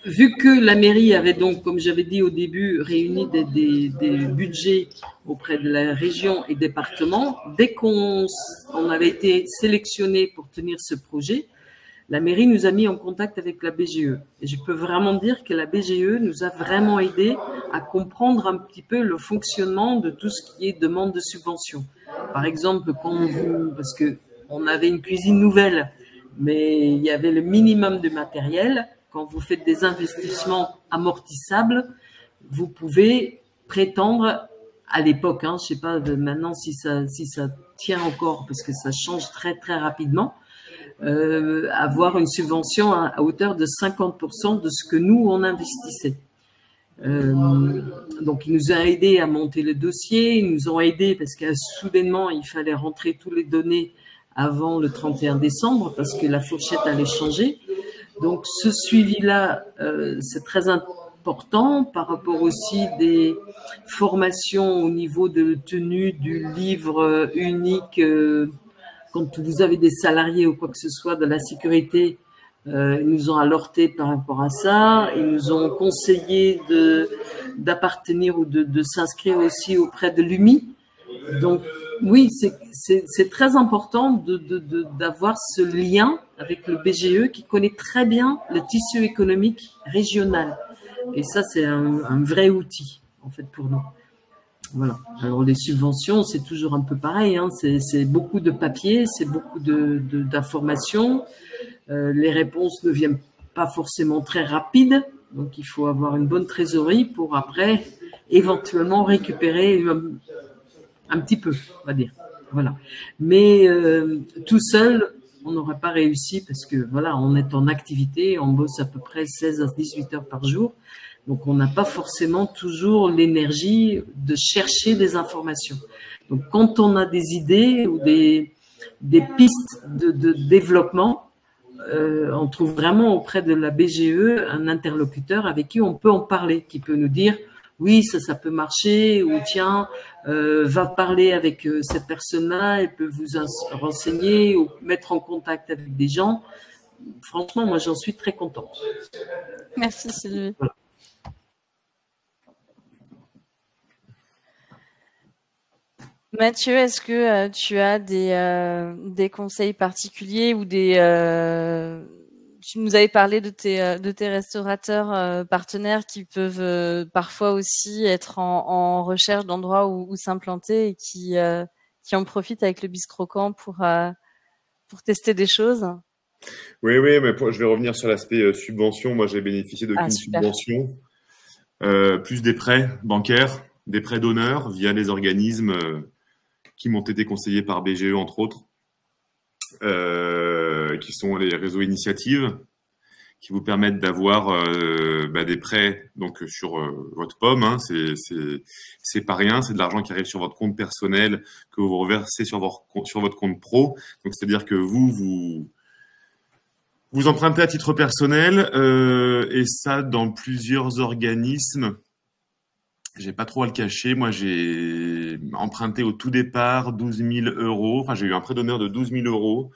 vu que la mairie avait donc, comme j'avais dit au début, réuni des budgets auprès de la région et département, dès qu'on avait été sélectionné pour tenir ce projet, la mairie nous a mis en contact avec la BGE. Et je peux vraiment dire que la BGE nous a vraiment aidé à comprendre un petit peu le fonctionnement de tout ce qui est demande de subvention. Par exemple, parce que on avait une cuisine nouvelle, mais il y avait le minimum de matériel. Quand vous faites des investissements amortissables, vous pouvez prétendre, à l'époque, je ne sais pas maintenant si ça tient encore, parce que ça change très très rapidement, avoir une subvention à hauteur de 50% de ce que nous, on investissait. Donc, ils nous ont aidés à monter le dossier, ils nous ont aidés parce que soudainement, il fallait rentrer toutes les données avant le 31 décembre parce que la fourchette allait changer. Donc, ce suivi-là, c'est très important par rapport aussi des formations au niveau de tenue du livre unique. Quand vous avez des salariés ou quoi que ce soit de la sécurité, ils nous ont alertés par rapport à ça. Ils nous ont conseillé d'appartenir ou de s'inscrire aussi auprès de l'UMI. Donc, oui, c'est très important d'avoir ce lien avec le BGE qui connaît très bien le tissu économique régional. Et ça, c'est un vrai outil, en fait, pour nous. Voilà. Alors, les subventions, c'est toujours un peu pareil, hein. C'est beaucoup de papier, c'est beaucoup d'informations. Les réponses ne viennent pas forcément très rapides. Donc, il faut avoir une bonne trésorerie pour après, éventuellement, récupérer un petit peu, on va dire. Voilà. Mais tout seul, on n'aurait pas réussi parce que voilà, on est en activité, on bosse à peu près 16 à 18 heures par jour. Donc, on n'a pas forcément toujours l'énergie de chercher des informations. Donc, quand on a des idées ou des pistes de développement, on trouve vraiment auprès de la BGE un interlocuteur avec qui on peut en parler, qui peut nous dire oui, ça peut marcher, ou tiens, va parler avec cette personne-là, elle peut vous renseigner ou mettre en contact avec des gens. Franchement, moi, j'en suis très contente. Merci Sylvie. Voilà. Mathieu, est-ce que tu as des conseils particuliers ou tu nous avais parlé de tes restaurateurs partenaires qui peuvent parfois aussi être en recherche d'endroits où s'implanter et qui en profitent avec le Biscroquant pour tester des choses. Oui, mais je vais revenir sur l'aspect subvention. Moi, j'ai bénéficié d'aucune subvention, plus des prêts bancaires, des prêts d'honneur via les organismes qui m'ont été conseillés par BGE, entre autres, qui sont les réseaux initiatives, qui vous permettent d'avoir des prêts donc sur votre pomme. Hein, c'est pas rien, c'est de l'argent qui arrive sur votre compte personnel que vous reversez sur votre compte pro. Donc c'est-à-dire que vous empruntez à titre personnel et ça dans plusieurs organismes. J'ai pas trop à le cacher. Moi, j'ai emprunté au tout départ 12 000 €. Enfin, j'ai eu un prêt d'honneur de 12 000 €.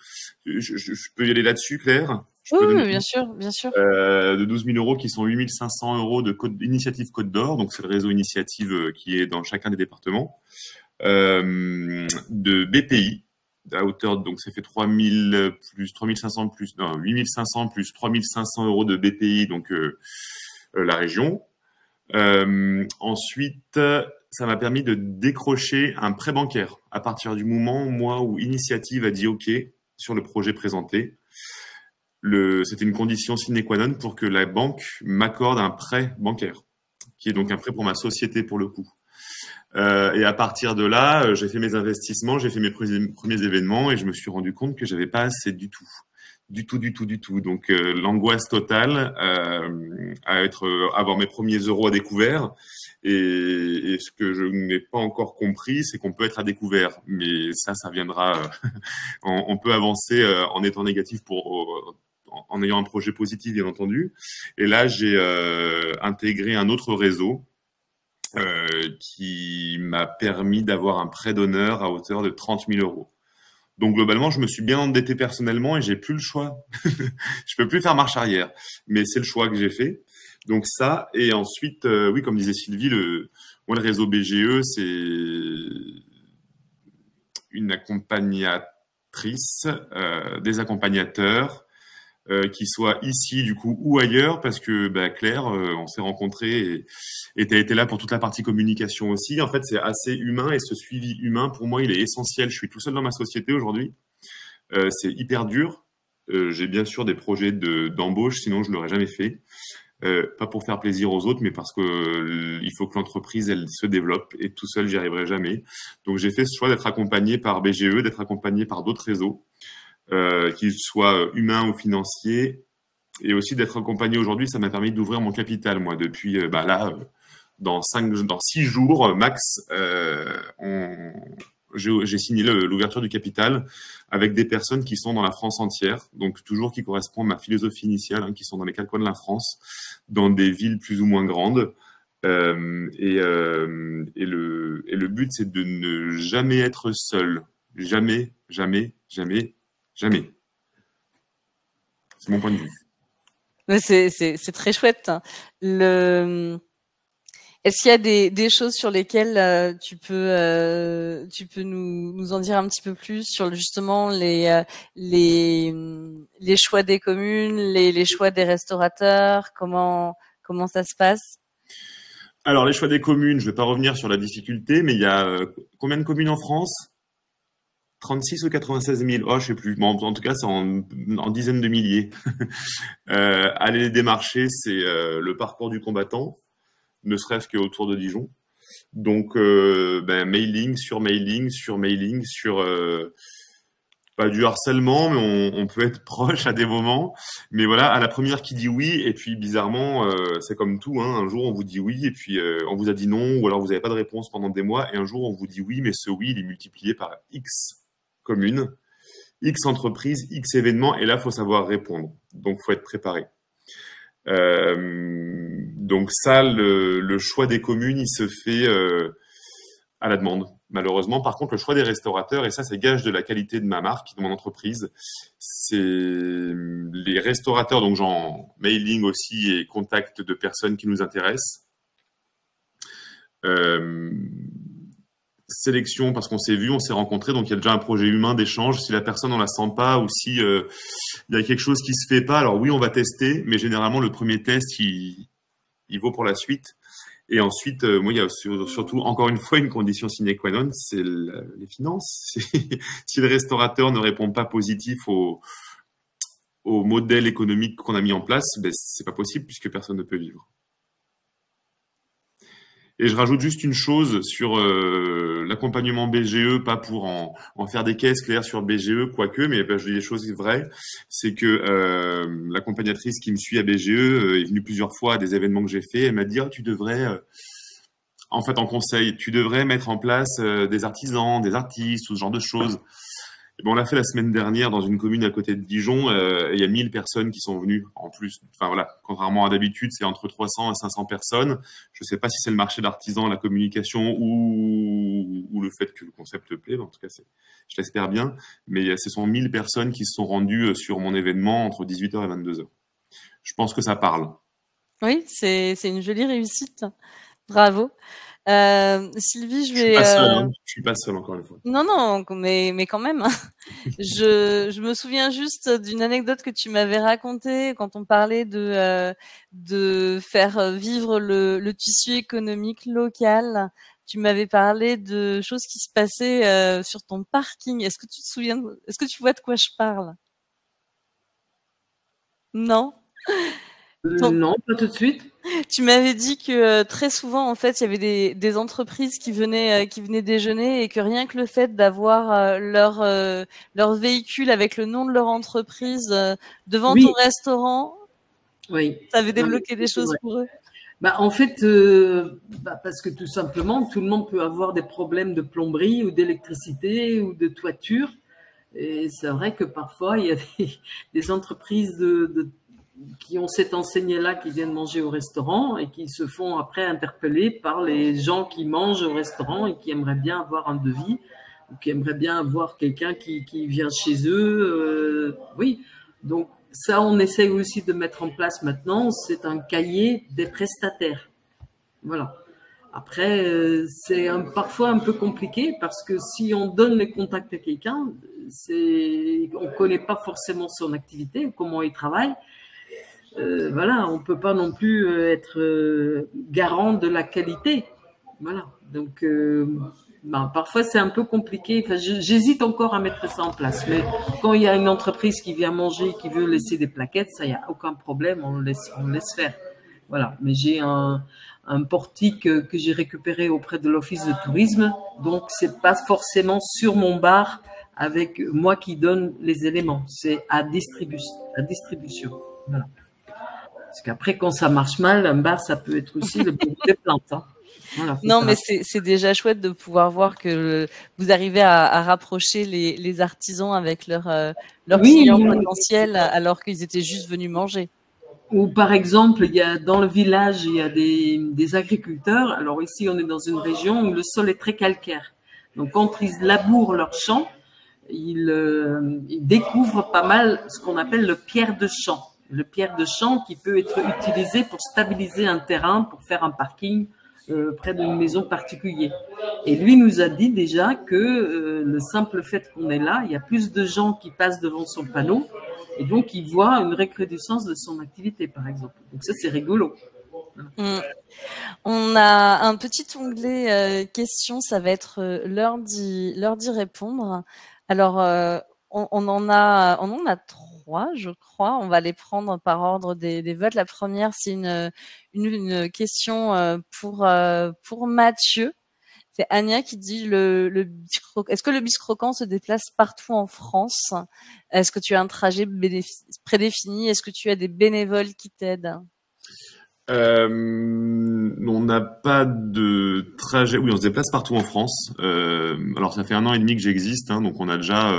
Je peux y aller là-dessus, Claire? Oui, bien sûr. De 12 000 € qui sont 8 500 € de Initiative Côte d'Or. Donc, c'est le réseau initiative qui est dans chacun des départements. De BPI, à hauteur, donc ça fait 3 500 plus 8 500 plus 3 500 € de BPI, donc la région. Ensuite, ça m'a permis de décrocher un prêt bancaire à partir du moment, où Initiative a dit OK sur le projet présenté. C'était une condition sine qua non pour que la banque m'accorde un prêt bancaire, qui est donc un prêt pour ma société pour le coup. Et à partir de là, j'ai fait mes investissements, j'ai fait mes premiers événements et je me suis rendu compte que j'avais pas assez du tout. Donc l'angoisse totale à avoir mes premiers euros à découvert et ce que je n'ai pas encore compris, c'est qu'on peut être à découvert, mais ça viendra. On peut avancer en étant négatif en ayant un projet positif, bien entendu. Et là, j'ai intégré un autre réseau qui m'a permis d'avoir un prêt d'honneur à hauteur de 30 000 €. Donc globalement, je me suis bien endetté personnellement et j'ai plus le choix. Je peux plus faire marche arrière, mais c'est le choix que j'ai fait. Donc ça, et ensuite, oui, comme disait Sylvie, le réseau BGE, c'est une accompagnatrice, des accompagnateurs, qui soient ici du coup ou ailleurs, parce que Claire, on s'est rencontrés et tu as été là pour toute la partie communication aussi. En fait, c'est assez humain et ce suivi humain, pour moi, il est essentiel. Je suis tout seul dans ma société aujourd'hui. C'est hyper dur. J'ai bien sûr des projets d'embauche, sinon je l'aurais jamais fait. Pas pour faire plaisir aux autres, mais parce que il faut que l'entreprise elle se développe et tout seul j'y arriverai jamais. Donc j'ai fait ce choix d'être accompagné par BGE, d'être accompagné par d'autres réseaux. qu'il soit humain ou financier. Et aussi d'être accompagné aujourd'hui, ça m'a permis d'ouvrir mon capital, moi, depuis dans 6 jours max, j'ai signé l'ouverture du capital avec des personnes qui sont dans la France entière, donc toujours qui correspondent à ma philosophie initiale, hein, qui sont dans les 4 coins de la France, dans des villes plus ou moins grandes. Et le but, c'est de ne jamais être seul. Jamais, jamais, jamais, jamais. C'est mon point de vue. C'est très chouette. Est-ce qu'il y a des choses sur lesquelles tu peux nous en dire un petit peu plus sur justement les choix des communes, les choix des restaurateurs, comment ça se passe? Alors les choix des communes, je ne vais pas revenir sur la difficulté, mais il y a combien de communes en France? 36 ou 96 000, oh, je sais plus. Bon, en tout cas, c'est en dizaines de milliers. Aller les démarcher, c'est le parcours du combattant, ne serait-ce qu'autour de Dijon. Donc, mailing, sur pas du harcèlement, mais on peut être proche à des moments. Mais voilà, à la première qui dit oui, et puis bizarrement, c'est comme tout, hein, un jour on vous dit oui, et puis on vous a dit non, ou alors vous n'avez pas de réponse pendant des mois, et un jour on vous dit oui, mais ce oui, il est multiplié par X communes, X entreprises, X événements, et là, il faut savoir répondre. Donc, il faut être préparé. Donc ça, le choix des communes, il se fait à la demande, malheureusement. Par contre, le choix des restaurateurs, et ça, c'est gage de la qualité de ma marque, de mon entreprise, c'est les restaurateurs, donc j'en mailing aussi et contact de personnes qui nous intéressent. Sélection parce qu'on s'est vu, on s'est rencontrés, donc il y a déjà un projet humain d'échange. Si la personne on la sent pas ou si il y a quelque chose qui se fait pas, alors oui, on va tester, mais généralement le premier test il vaut pour la suite. Et ensuite, moi, il y a surtout encore une fois une condition sine qua non, c'est les finances. Si le restaurateur ne répond pas positif au modèle économique qu'on a mis en place, ben c'est pas possible puisque personne ne peut vivre. Et je rajoute juste une chose sur l'accompagnement BGE, pas pour en faire des caisses claires sur BGE, quoique, mais je dis des choses vraies. C'est que l'accompagnatrice qui me suit à BGE est venue plusieurs fois à des événements que j'ai faits. Elle m'a dit tu devrais, en fait, en conseil, tu devrais mettre en place des artisans, des artistes, ou ce genre de choses. Et ben, on l'a fait la semaine dernière dans une commune à côté de Dijon. Et il y a 1000 personnes qui sont venues en plus. Enfin voilà, contrairement à d'habitude, c'est entre 300 et 500 personnes. Je ne sais pas si c'est le marché d'artisans, la communication ou le fait que le concept plaît. En tout cas, je l'espère bien. Mais ce sont 1000 personnes qui se sont rendues sur mon événement entre 18h et 22h. Je pense que ça parle. Oui, c'est une jolie réussite. Bravo. Sylvie, je vais. Je suis pas seule encore une fois. Non, mais quand même. Je me souviens juste d'une anecdote que tu m'avais racontée quand on parlait de faire vivre le tissu économique local. Tu m'avais parlé de choses qui se passaient sur ton parking. Est-ce que tu te souviens? Est-ce que tu vois de quoi je parle? Non? Non, pas tout de suite. Tu m'avais dit que très souvent, en fait, il y avait des entreprises qui venaient déjeuner et que rien que le fait d'avoir leur véhicule avec le nom de leur entreprise devant ton restaurant, ça avait débloqué des choses pour eux. En fait, parce que tout simplement, tout le monde peut avoir des problèmes de plomberie ou d'électricité ou de toiture. Et c'est vrai que parfois, il y a des entreprises qui ont cette enseigne-là, qui viennent manger au restaurant et qui se font après interpeller par les gens qui mangent au restaurant et qui aimeraient bien avoir un devis ou qui aimeraient bien avoir quelqu'un qui vient chez eux. Oui, donc ça, on essaie aussi de mettre en place maintenant. C'est un cahier des prestataires. Voilà. Après, c'est parfois un peu compliqué parce que si on donne les contacts à quelqu'un, on connaît pas forcément son activité, comment il travaille. Voilà, on peut pas non plus être garant de la qualité. Voilà, donc parfois c'est un peu compliqué. Enfin, j'hésite encore à mettre ça en place. Mais quand il y a une entreprise qui vient manger, qui veut laisser des plaquettes, ça y a aucun problème, on laisse faire. Voilà, mais j'ai un portique que j'ai récupéré auprès de l'office de tourisme, donc c'est pas forcément sur mon bar avec moi qui donne les éléments. C'est à distribution. Voilà. Parce qu'après, quand ça marche mal, un bar, ça peut être aussi le bourreau des plantes. Hein. Voilà, non, mais c'est déjà chouette de pouvoir voir que vous arrivez à rapprocher les artisans avec leurs clients potentiels alors qu'ils étaient juste venus manger. Ou par exemple, il y a dans le village, il y a des agriculteurs. Alors ici, on est dans une région où le sol est très calcaire. Donc quand ils labourent leurs champs, ils découvrent pas mal ce qu'on appelle le pierre de champ. Le pierre de champ qui peut être utilisé pour stabiliser un terrain, pour faire un parking près d'une maison particulière. Et lui nous a dit déjà que le simple fait qu'on est là, il y a plus de gens qui passent devant son panneau et donc il voit une recrudescence de son activité, par exemple. Donc ça, c'est rigolo. On a un petit onglet questions, ça va être l'heure d'y répondre. Alors, on en a 3, je crois. On va les prendre par ordre des votes. La première, c'est une question pour Mathieu. C'est Anya qui dit est-ce que le bis croquant se déplace partout en France? Est-ce que tu as un trajet prédéfini? Est-ce que tu as des bénévoles qui t'aident? On n'a pas de trajet. Oui, on se déplace partout en France. Alors, ça fait 1 an et demi que j'existe, hein, donc on a déjà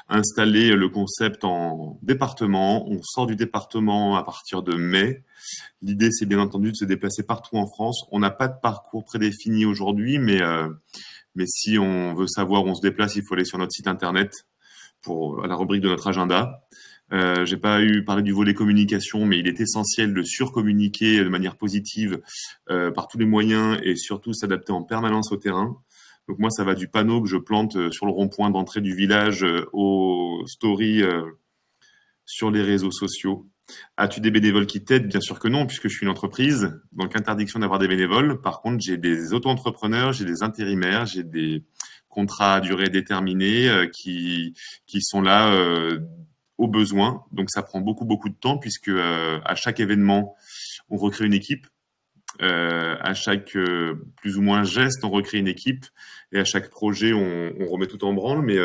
installé le concept en département. On sort du département à partir de mai. L'idée, c'est bien entendu de se déplacer partout en France. On n'a pas de parcours prédéfini aujourd'hui, mais si on veut savoir où on se déplace, il faut aller sur notre site internet à la rubrique de notre agenda. J'ai pas parlé du volet communication, mais il est essentiel de surcommuniquer de manière positive par tous les moyens et surtout s'adapter en permanence au terrain. Donc moi, ça va du panneau que je plante sur le rond-point d'entrée du village aux stories sur les réseaux sociaux. As-tu des bénévoles qui t'aident? Bien sûr que non, puisque je suis une entreprise, donc interdiction d'avoir des bénévoles. Par contre, j'ai des auto-entrepreneurs, j'ai des intérimaires, j'ai des contrats à durée déterminée qui sont là au besoin. Donc ça prend beaucoup de temps puisque à chaque événement, on recrée une équipe. À chaque plus ou moins geste, on recrée une équipe. Et à chaque projet, on remet tout en branle. Mais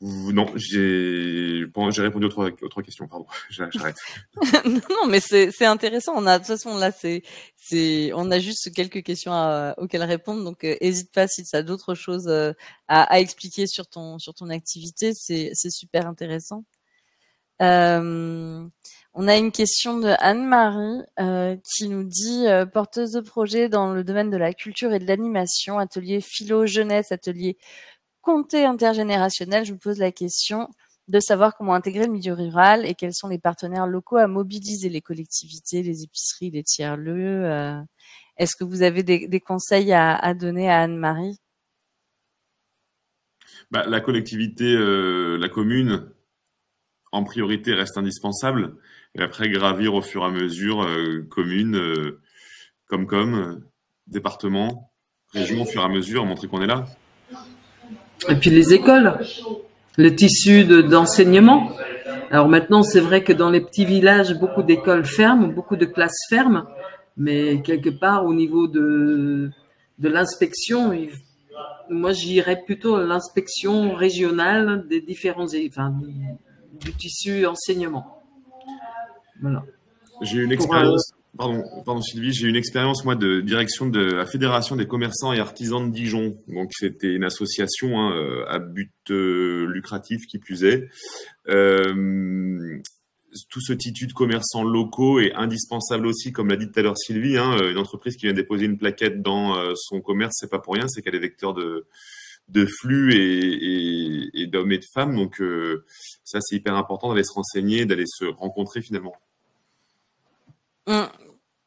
non, j'ai répondu aux 3 questions. Pardon, j'arrête. Non, mais c'est intéressant. De toute façon, là, on a juste quelques questions auxquelles répondre. Donc, hésite pas si tu as d'autres choses à expliquer sur ton activité. C'est super intéressant. On a une question de Anne-Marie qui nous dit porteuse de projet dans le domaine de la culture et de l'animation, atelier philo jeunesse, atelier comté intergénérationnel. Je me pose la question de savoir comment intégrer le milieu rural et quels sont les partenaires locaux à mobiliser, les collectivités, les épiceries, les tiers-lieux. Est-ce que vous avez des conseils à donner à Anne-Marie? La collectivité, la commune, en priorité, reste indispensable. Et après, gravir au fur et à mesure, commune, département, région, au fur et à mesure, montrer qu'on est là. Et puis les écoles, le tissu d'enseignement. Alors maintenant, c'est vrai que dans les petits villages, beaucoup d'écoles ferment, beaucoup de classes ferment, mais quelque part au niveau de l'inspection, moi j'irais plutôt à l'inspection régionale des différents, du tissu enseignement. Voilà. J'ai une expérience. Pardon Sylvie, j'ai une expérience moi de direction de la Fédération des commerçants et artisans de Dijon. Donc c'était une association à but lucratif qui plus est. Tout ce tissu de commerçants locaux est indispensable aussi, comme l'a dit tout à l'heure Sylvie. Une entreprise qui vient déposer une plaquette dans son commerce, c'est pas pour rien, c'est qu'elle est vecteur de flux et d'hommes et de femmes. Donc ça c'est hyper important d'aller se renseigner, d'aller se rencontrer finalement.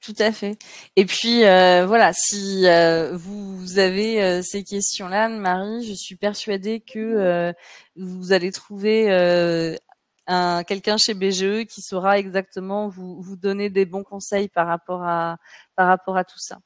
Tout à fait. Et puis voilà, si vous avez ces questions-là, Anne-Marie, je suis persuadée que vous allez trouver quelqu'un chez BGE qui saura exactement vous donner des bons conseils par rapport à tout ça.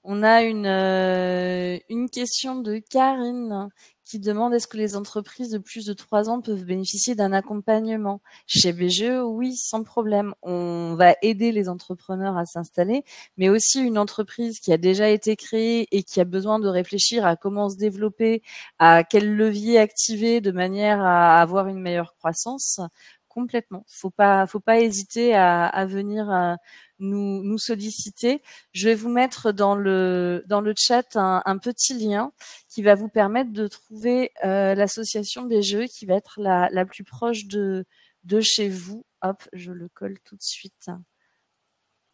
On a une question de Karine qui demande est-ce que les entreprises de plus de 3 ans peuvent bénéficier d'un accompagnement. Chez BGE, oui, sans problème. On va aider les entrepreneurs à s'installer, mais aussi une entreprise qui a déjà été créée et qui a besoin de réfléchir à comment se développer, à quel levier activer de manière à avoir une meilleure croissance. Complètement. Faut pas hésiter à venir nous solliciter. Je vais vous mettre dans le chat un petit lien qui va vous permettre de trouver l'association BGE qui va être la plus proche de chez vous. Hop, je le colle tout de suite.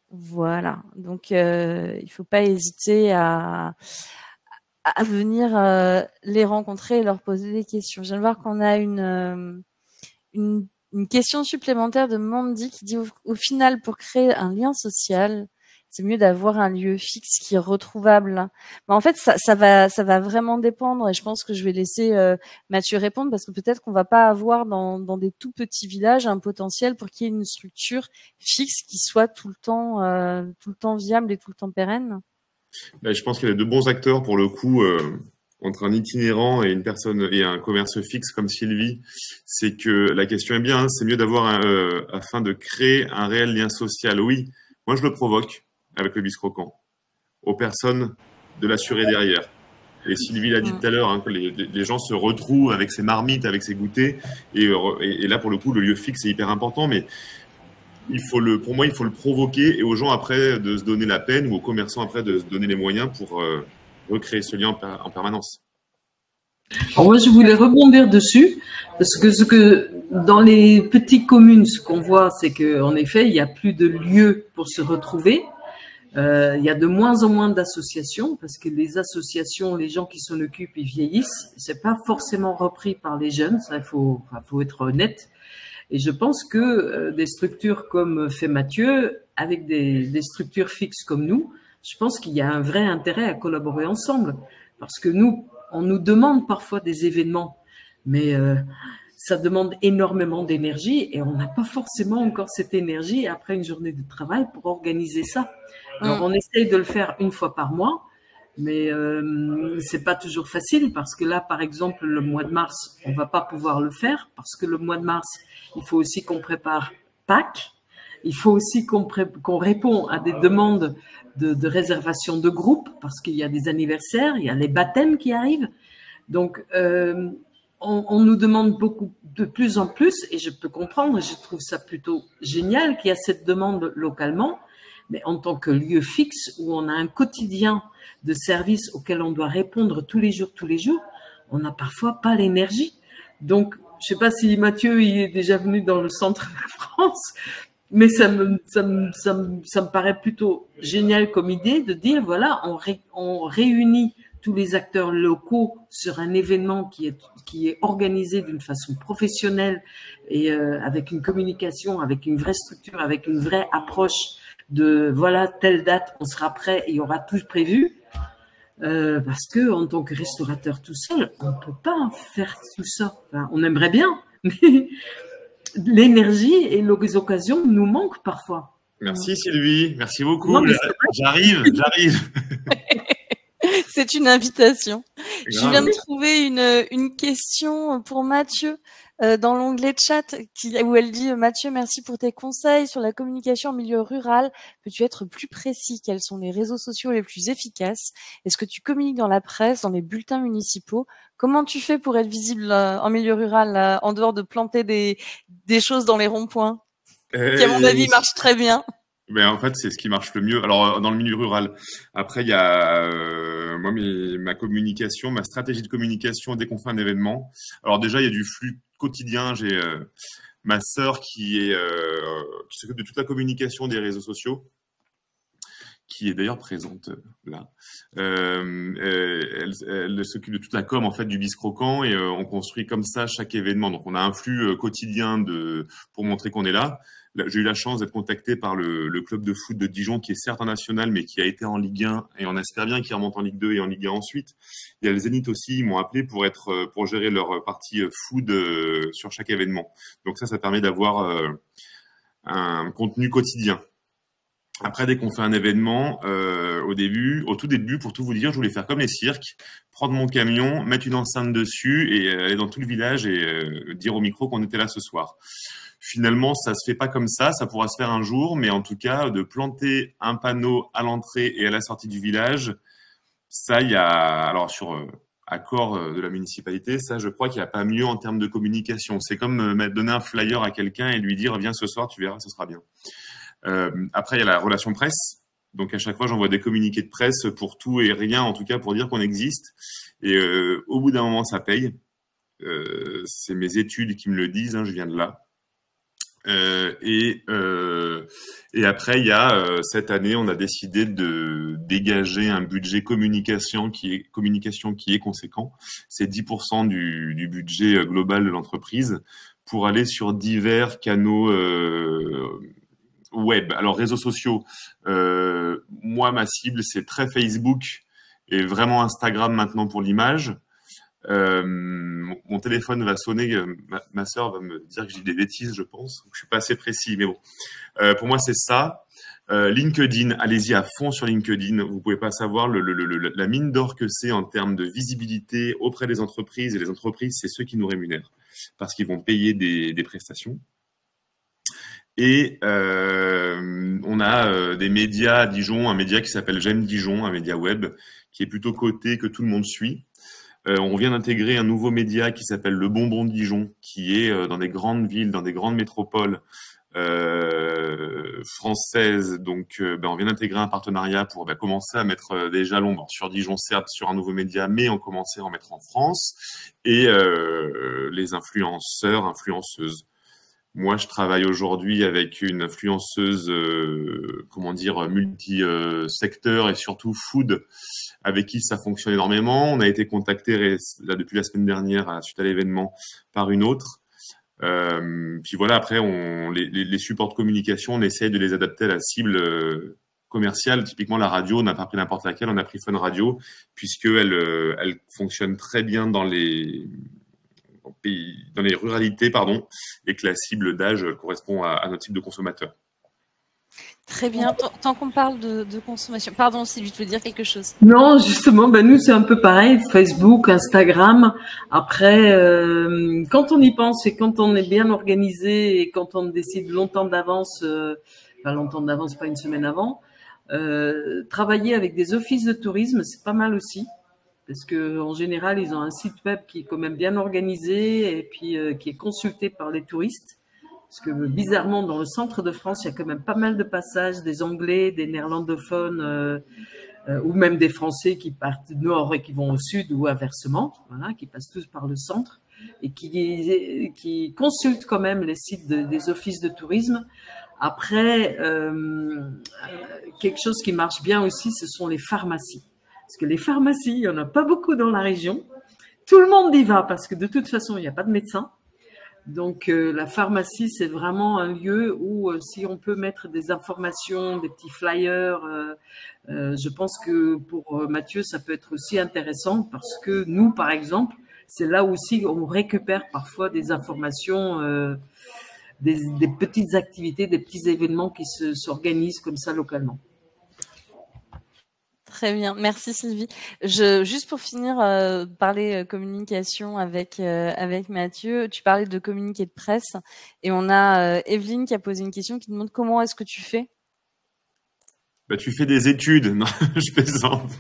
Voilà. Donc, il faut pas hésiter à venir les rencontrer et leur poser des questions. Je viens de voir qu'on a une question supplémentaire de Mandy qui dit au final, pour créer un lien social, c'est mieux d'avoir un lieu fixe qui est retrouvable. Mais en fait, ça va vraiment dépendre, et je pense que je vais laisser Mathieu répondre, parce que peut-être qu'on va pas avoir dans des tout petits villages un potentiel pour qu'il y ait une structure fixe qui soit tout le temps viable et tout le temps pérenne. Je pense qu'il y a de bons acteurs pour le coup. Entre un itinérant et une personne et un commerce fixe comme Sylvie, c'est que la question est bien, hein, c'est mieux d'avoir afin de créer un réel lien social. Oui, moi je le provoque avec le biscroquant aux personnes de l'assurer derrière. Et Sylvie l'a dit tout à l'heure, hein, que les gens se retrouvent avec ses marmites, avec ses goûters, et là pour le coup le lieu fixe est hyper important, mais pour moi il faut le provoquer, et aux gens après de se donner la peine, ou aux commerçants après de se donner les moyens pour recréer ce lien en permanence. Alors moi, je voulais rebondir dessus, parce que dans les petites communes, ce qu'on voit, c'est qu'en effet, il n'y a plus de lieux pour se retrouver. Il y a de moins en moins d'associations, parce que les associations, les gens qui s'en occupent, ils vieillissent. C'est pas forcément repris par les jeunes, ça, il faut être honnête. Et je pense que des structures comme fait Mathieu, avec des structures fixes comme nous, je pense qu'il y a un vrai intérêt à collaborer ensemble, parce que on nous demande parfois des événements, mais ça demande énormément d'énergie, et on n'a pas forcément encore cette énergie après une journée de travail pour organiser ça. Alors on essaye de le faire une fois par mois, mais c'est pas toujours facile, parce que là, par exemple, le mois de mars, on va pas pouvoir le faire, parce que le mois de mars, il faut aussi qu'on prépare Pâques, il faut aussi qu'on répond à des demandes de réservation de groupe, parce qu'il y a des anniversaires, il y a les baptêmes qui arrivent. Donc, on nous demande de plus en plus, et je peux comprendre, je trouve ça plutôt génial qu'il y a cette demande localement, mais en tant que lieu fixe où on a un quotidien de services auquel on doit répondre tous les jours, on n'a parfois pas l'énergie. Donc, je sais pas si Mathieu il est déjà venu dans le centre de la France, mais ça me paraît plutôt génial comme idée de dire, voilà, on réunit tous les acteurs locaux sur un événement qui est organisé d'une façon professionnelle, et avec une communication, avec une vraie structure, avec une vraie approche de, voilà, telle date, on sera prêt et il y aura tout prévu. Parce que en tant que restaurateur tout seul, on ne peut pas faire tout ça. Enfin, on aimerait bien, mais l'énergie et les occasions nous manquent parfois. Merci Sylvie, merci beaucoup. J'arrive. C'est une invitation. Je viens de trouver une question pour Mathieu dans l'onglet chat où elle dit « Mathieu, merci pour tes conseils sur la communication en milieu rural. Peux-tu être plus précis? Quels sont les réseaux sociaux les plus efficaces? Est-ce que tu communiques dans la presse, dans les bulletins municipaux? Comment tu fais pour être visible en milieu rural, en dehors de planter des choses dans les ronds-points qui, à mon avis, marchent très bien ?» Ben, en fait, c'est ce qui marche le mieux. Alors, dans le milieu rural. Après, il y a moi, ma communication, ma stratégie de communication dès qu'on fait un événement. Alors déjà, il y a du flux quotidien. J'ai ma sœur qui s'occupe de toute la communication des réseaux sociaux, qui est d'ailleurs présente là. Elle s'occupe de toute la com en fait du biscroquant, et on construit comme ça chaque événement. Donc, on a un flux quotidien pour montrer qu'on est là. J'ai eu la chance d'être contacté par le club de foot de Dijon, qui est certes en national, mais qui a été en Ligue 1, et on espère bien qu'il remonte en Ligue 2 et en Ligue 1 ensuite. Il y a le Zénith aussi, ils m'ont appelé pour gérer leur partie food sur chaque événement. Donc ça permet d'avoir un contenu quotidien. Après, dès qu'on fait un événement, au tout début, pour tout vous dire, je voulais faire comme les cirques, prendre mon camion, mettre une enceinte dessus et aller dans tout le village et dire au micro qu'on était là ce soir. Finalement, ça se fait pas comme ça pourra se faire un jour, mais en tout cas, de planter un panneau à l'entrée et à la sortie du village, ça, il y a, alors sur accord de la municipalité, ça, je crois qu'il n'y a pas mieux en termes de communication. C'est comme donner un flyer à quelqu'un et lui dire, viens ce soir, tu verras, ce sera bien. Après, il y a la relation presse. Donc, à chaque fois, j'envoie des communiqués de presse pour tout et rien, en tout cas, pour dire qu'on existe. Et au bout d'un moment, ça paye. C'est mes études qui me le disent, hein, je viens de là. Et après, il y a cette année, on a décidé de dégager un budget communication qui est conséquent. C'est 10% du budget global de l'entreprise pour aller sur divers canaux web. Alors, réseaux sociaux, moi, ma cible, c'est très Facebook et vraiment Instagram maintenant pour l'image. Mon téléphone va sonner, ma sœur va me dire que j'ai des bêtises, je pense. Je suis pas assez précis, mais bon. Pour moi, c'est ça. LinkedIn, allez-y à fond sur LinkedIn. Vous pouvez pas savoir la mine d'or que c'est en termes de visibilité auprès des entreprises. Et les entreprises, c'est ceux qui nous rémunèrent parce qu'ils vont payer des prestations. Et on a des médias à Dijon, un média qui s'appelle J'aime Dijon, un média web qui est plutôt coté, que tout le monde suit. On vient d'intégrer un nouveau média qui s'appelle Le Bonbon de Dijon, qui est dans des grandes villes, dans des grandes métropoles françaises. Donc, on vient d'intégrer un partenariat pour commencer à mettre des jalons sur Dijon, certes, sur un nouveau média, mais on commençait à en mettre en France. Et les influenceurs, influenceuses. Moi, je travaille aujourd'hui avec une influenceuse, multi-secteur et surtout food, avec qui ça fonctionne énormément. On a été contacté là, depuis la semaine dernière, suite à l'événement, par une autre. Puis voilà, après, les supports de communication, on essaye de les adapter à la cible commerciale. Typiquement, la radio, on n'a pas pris n'importe laquelle, on a pris Fun Radio, puisqu'elle elle fonctionne très bien dans les ruralités, et que la cible d'âge correspond à notre type de consommateur. Très bien. Tant qu'on parle de consommation, pardon Sylvie, tu veux dire quelque chose? Non, justement, nous c'est un peu pareil, Facebook, Instagram. Après, quand on y pense et quand on est bien organisé et quand on décide longtemps d'avance, pas une semaine avant, travailler avec des offices de tourisme, c'est pas mal aussi. Parce que en général, ils ont un site web qui est quand même bien organisé et puis qui est consulté par les touristes. Parce que bizarrement, dans le centre de France, il y a quand même pas mal de passages, des Anglais, des néerlandophones, ou même des Français qui partent du nord et qui vont au sud ou inversement, voilà, qui passent tous par le centre et qui consultent quand même les sites des offices de tourisme. Après, quelque chose qui marche bien aussi, ce sont les pharmacies. Parce que les pharmacies, il n'y en a pas beaucoup dans la région. Tout le monde y va parce que de toute façon, il n'y a pas de médecin. Donc, la pharmacie, c'est vraiment un lieu où si on peut mettre des informations, des petits flyers, je pense que pour Mathieu, ça peut être aussi intéressant parce que nous, par exemple, c'est là aussi on récupère parfois des informations, des petites activités, des petits événements qui s'organisent comme ça localement. Très bien, merci Sylvie. Juste pour finir, parler communication avec Mathieu, tu parlais de communiqué de presse et on a Evelyne qui a posé une question qui demande comment est-ce que tu fais? Tu fais des études. Non, je plaisante.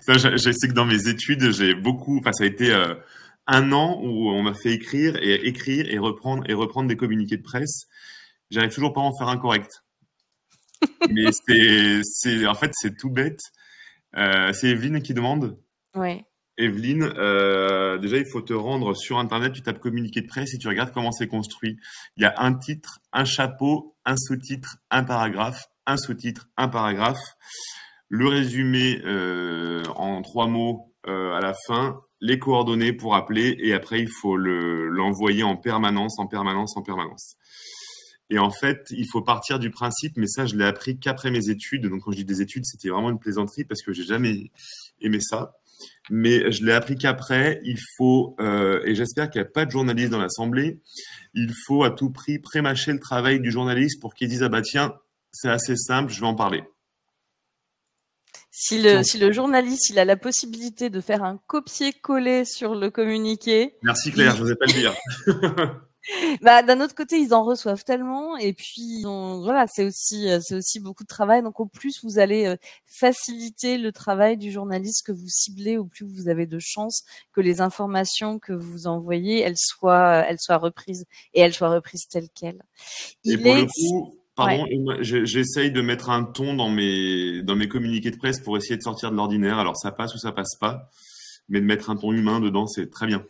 Je sais que dans mes études, j'ai beaucoup, ça a été un an où on m'a fait écrire et reprendre des communiqués de presse. J'arrive toujours pas à en faire un correct. Mais en fait, c'est tout bête. C'est Evelyne qui demande. Oui. Evelyne, déjà, il faut te rendre sur Internet, tu tapes communiqué de presse et tu regardes comment c'est construit. Il y a un titre, un chapeau, un sous-titre, un paragraphe, un sous-titre, un paragraphe. Le résumé en 3 mots à la fin, les coordonnées pour appeler et après, il faut l'envoyer en permanence. Et en fait, il faut partir du principe, mais ça, je l'ai appris qu'après mes études. Donc, quand je dis des études, c'était vraiment une plaisanterie parce que j'ai jamais aimé ça. Mais je l'ai appris qu'après, il faut, et j'espère qu'il n'y a pas de journaliste dans l'Assemblée, il faut à tout prix prémâcher le travail du journaliste pour qu'il dise « Ah bah tiens, c'est assez simple, je vais en parler. Si le journaliste il a la possibilité de faire un copier-coller sur le communiqué. Merci Claire, je n'osais pas le dire. Bah, d'un autre côté, ils en reçoivent tellement, et puis voilà, c'est aussi beaucoup de travail. Donc au plus vous allez faciliter le travail du journaliste que vous ciblez, au plus vous avez de chances que les informations que vous envoyez, elles soient reprises, et elles soient reprises telles quelles. Et pour le coup, pardon, j'essaye de mettre un ton dans mes communiqués de presse pour essayer de sortir de l'ordinaire. Alors ça passe ou ça passe pas, mais de mettre un ton humain dedans, c'est très bien.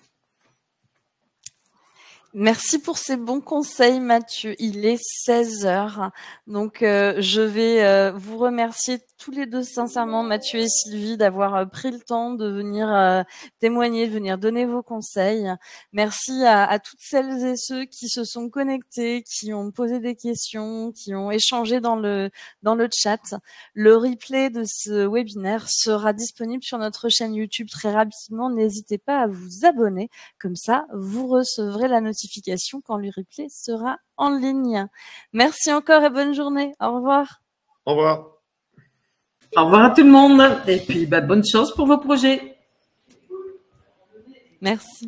Merci pour ces bons conseils, Mathieu. Il est 16h. Donc, je vais vous remercier tous les deux sincèrement, Mathieu et Sylvie, d'avoir pris le temps de venir témoigner, de venir donner vos conseils. Merci à toutes celles et ceux qui se sont connectés, qui ont posé des questions, qui ont échangé dans le chat. Le replay de ce webinaire sera disponible sur notre chaîne YouTube très rapidement. N'hésitez pas à vous abonner. Comme ça, vous recevrez la notification quand le replay sera en ligne. Merci encore et bonne journée. Au revoir. Au revoir. Au revoir à tout le monde. Et puis, bonne chance pour vos projets. Merci.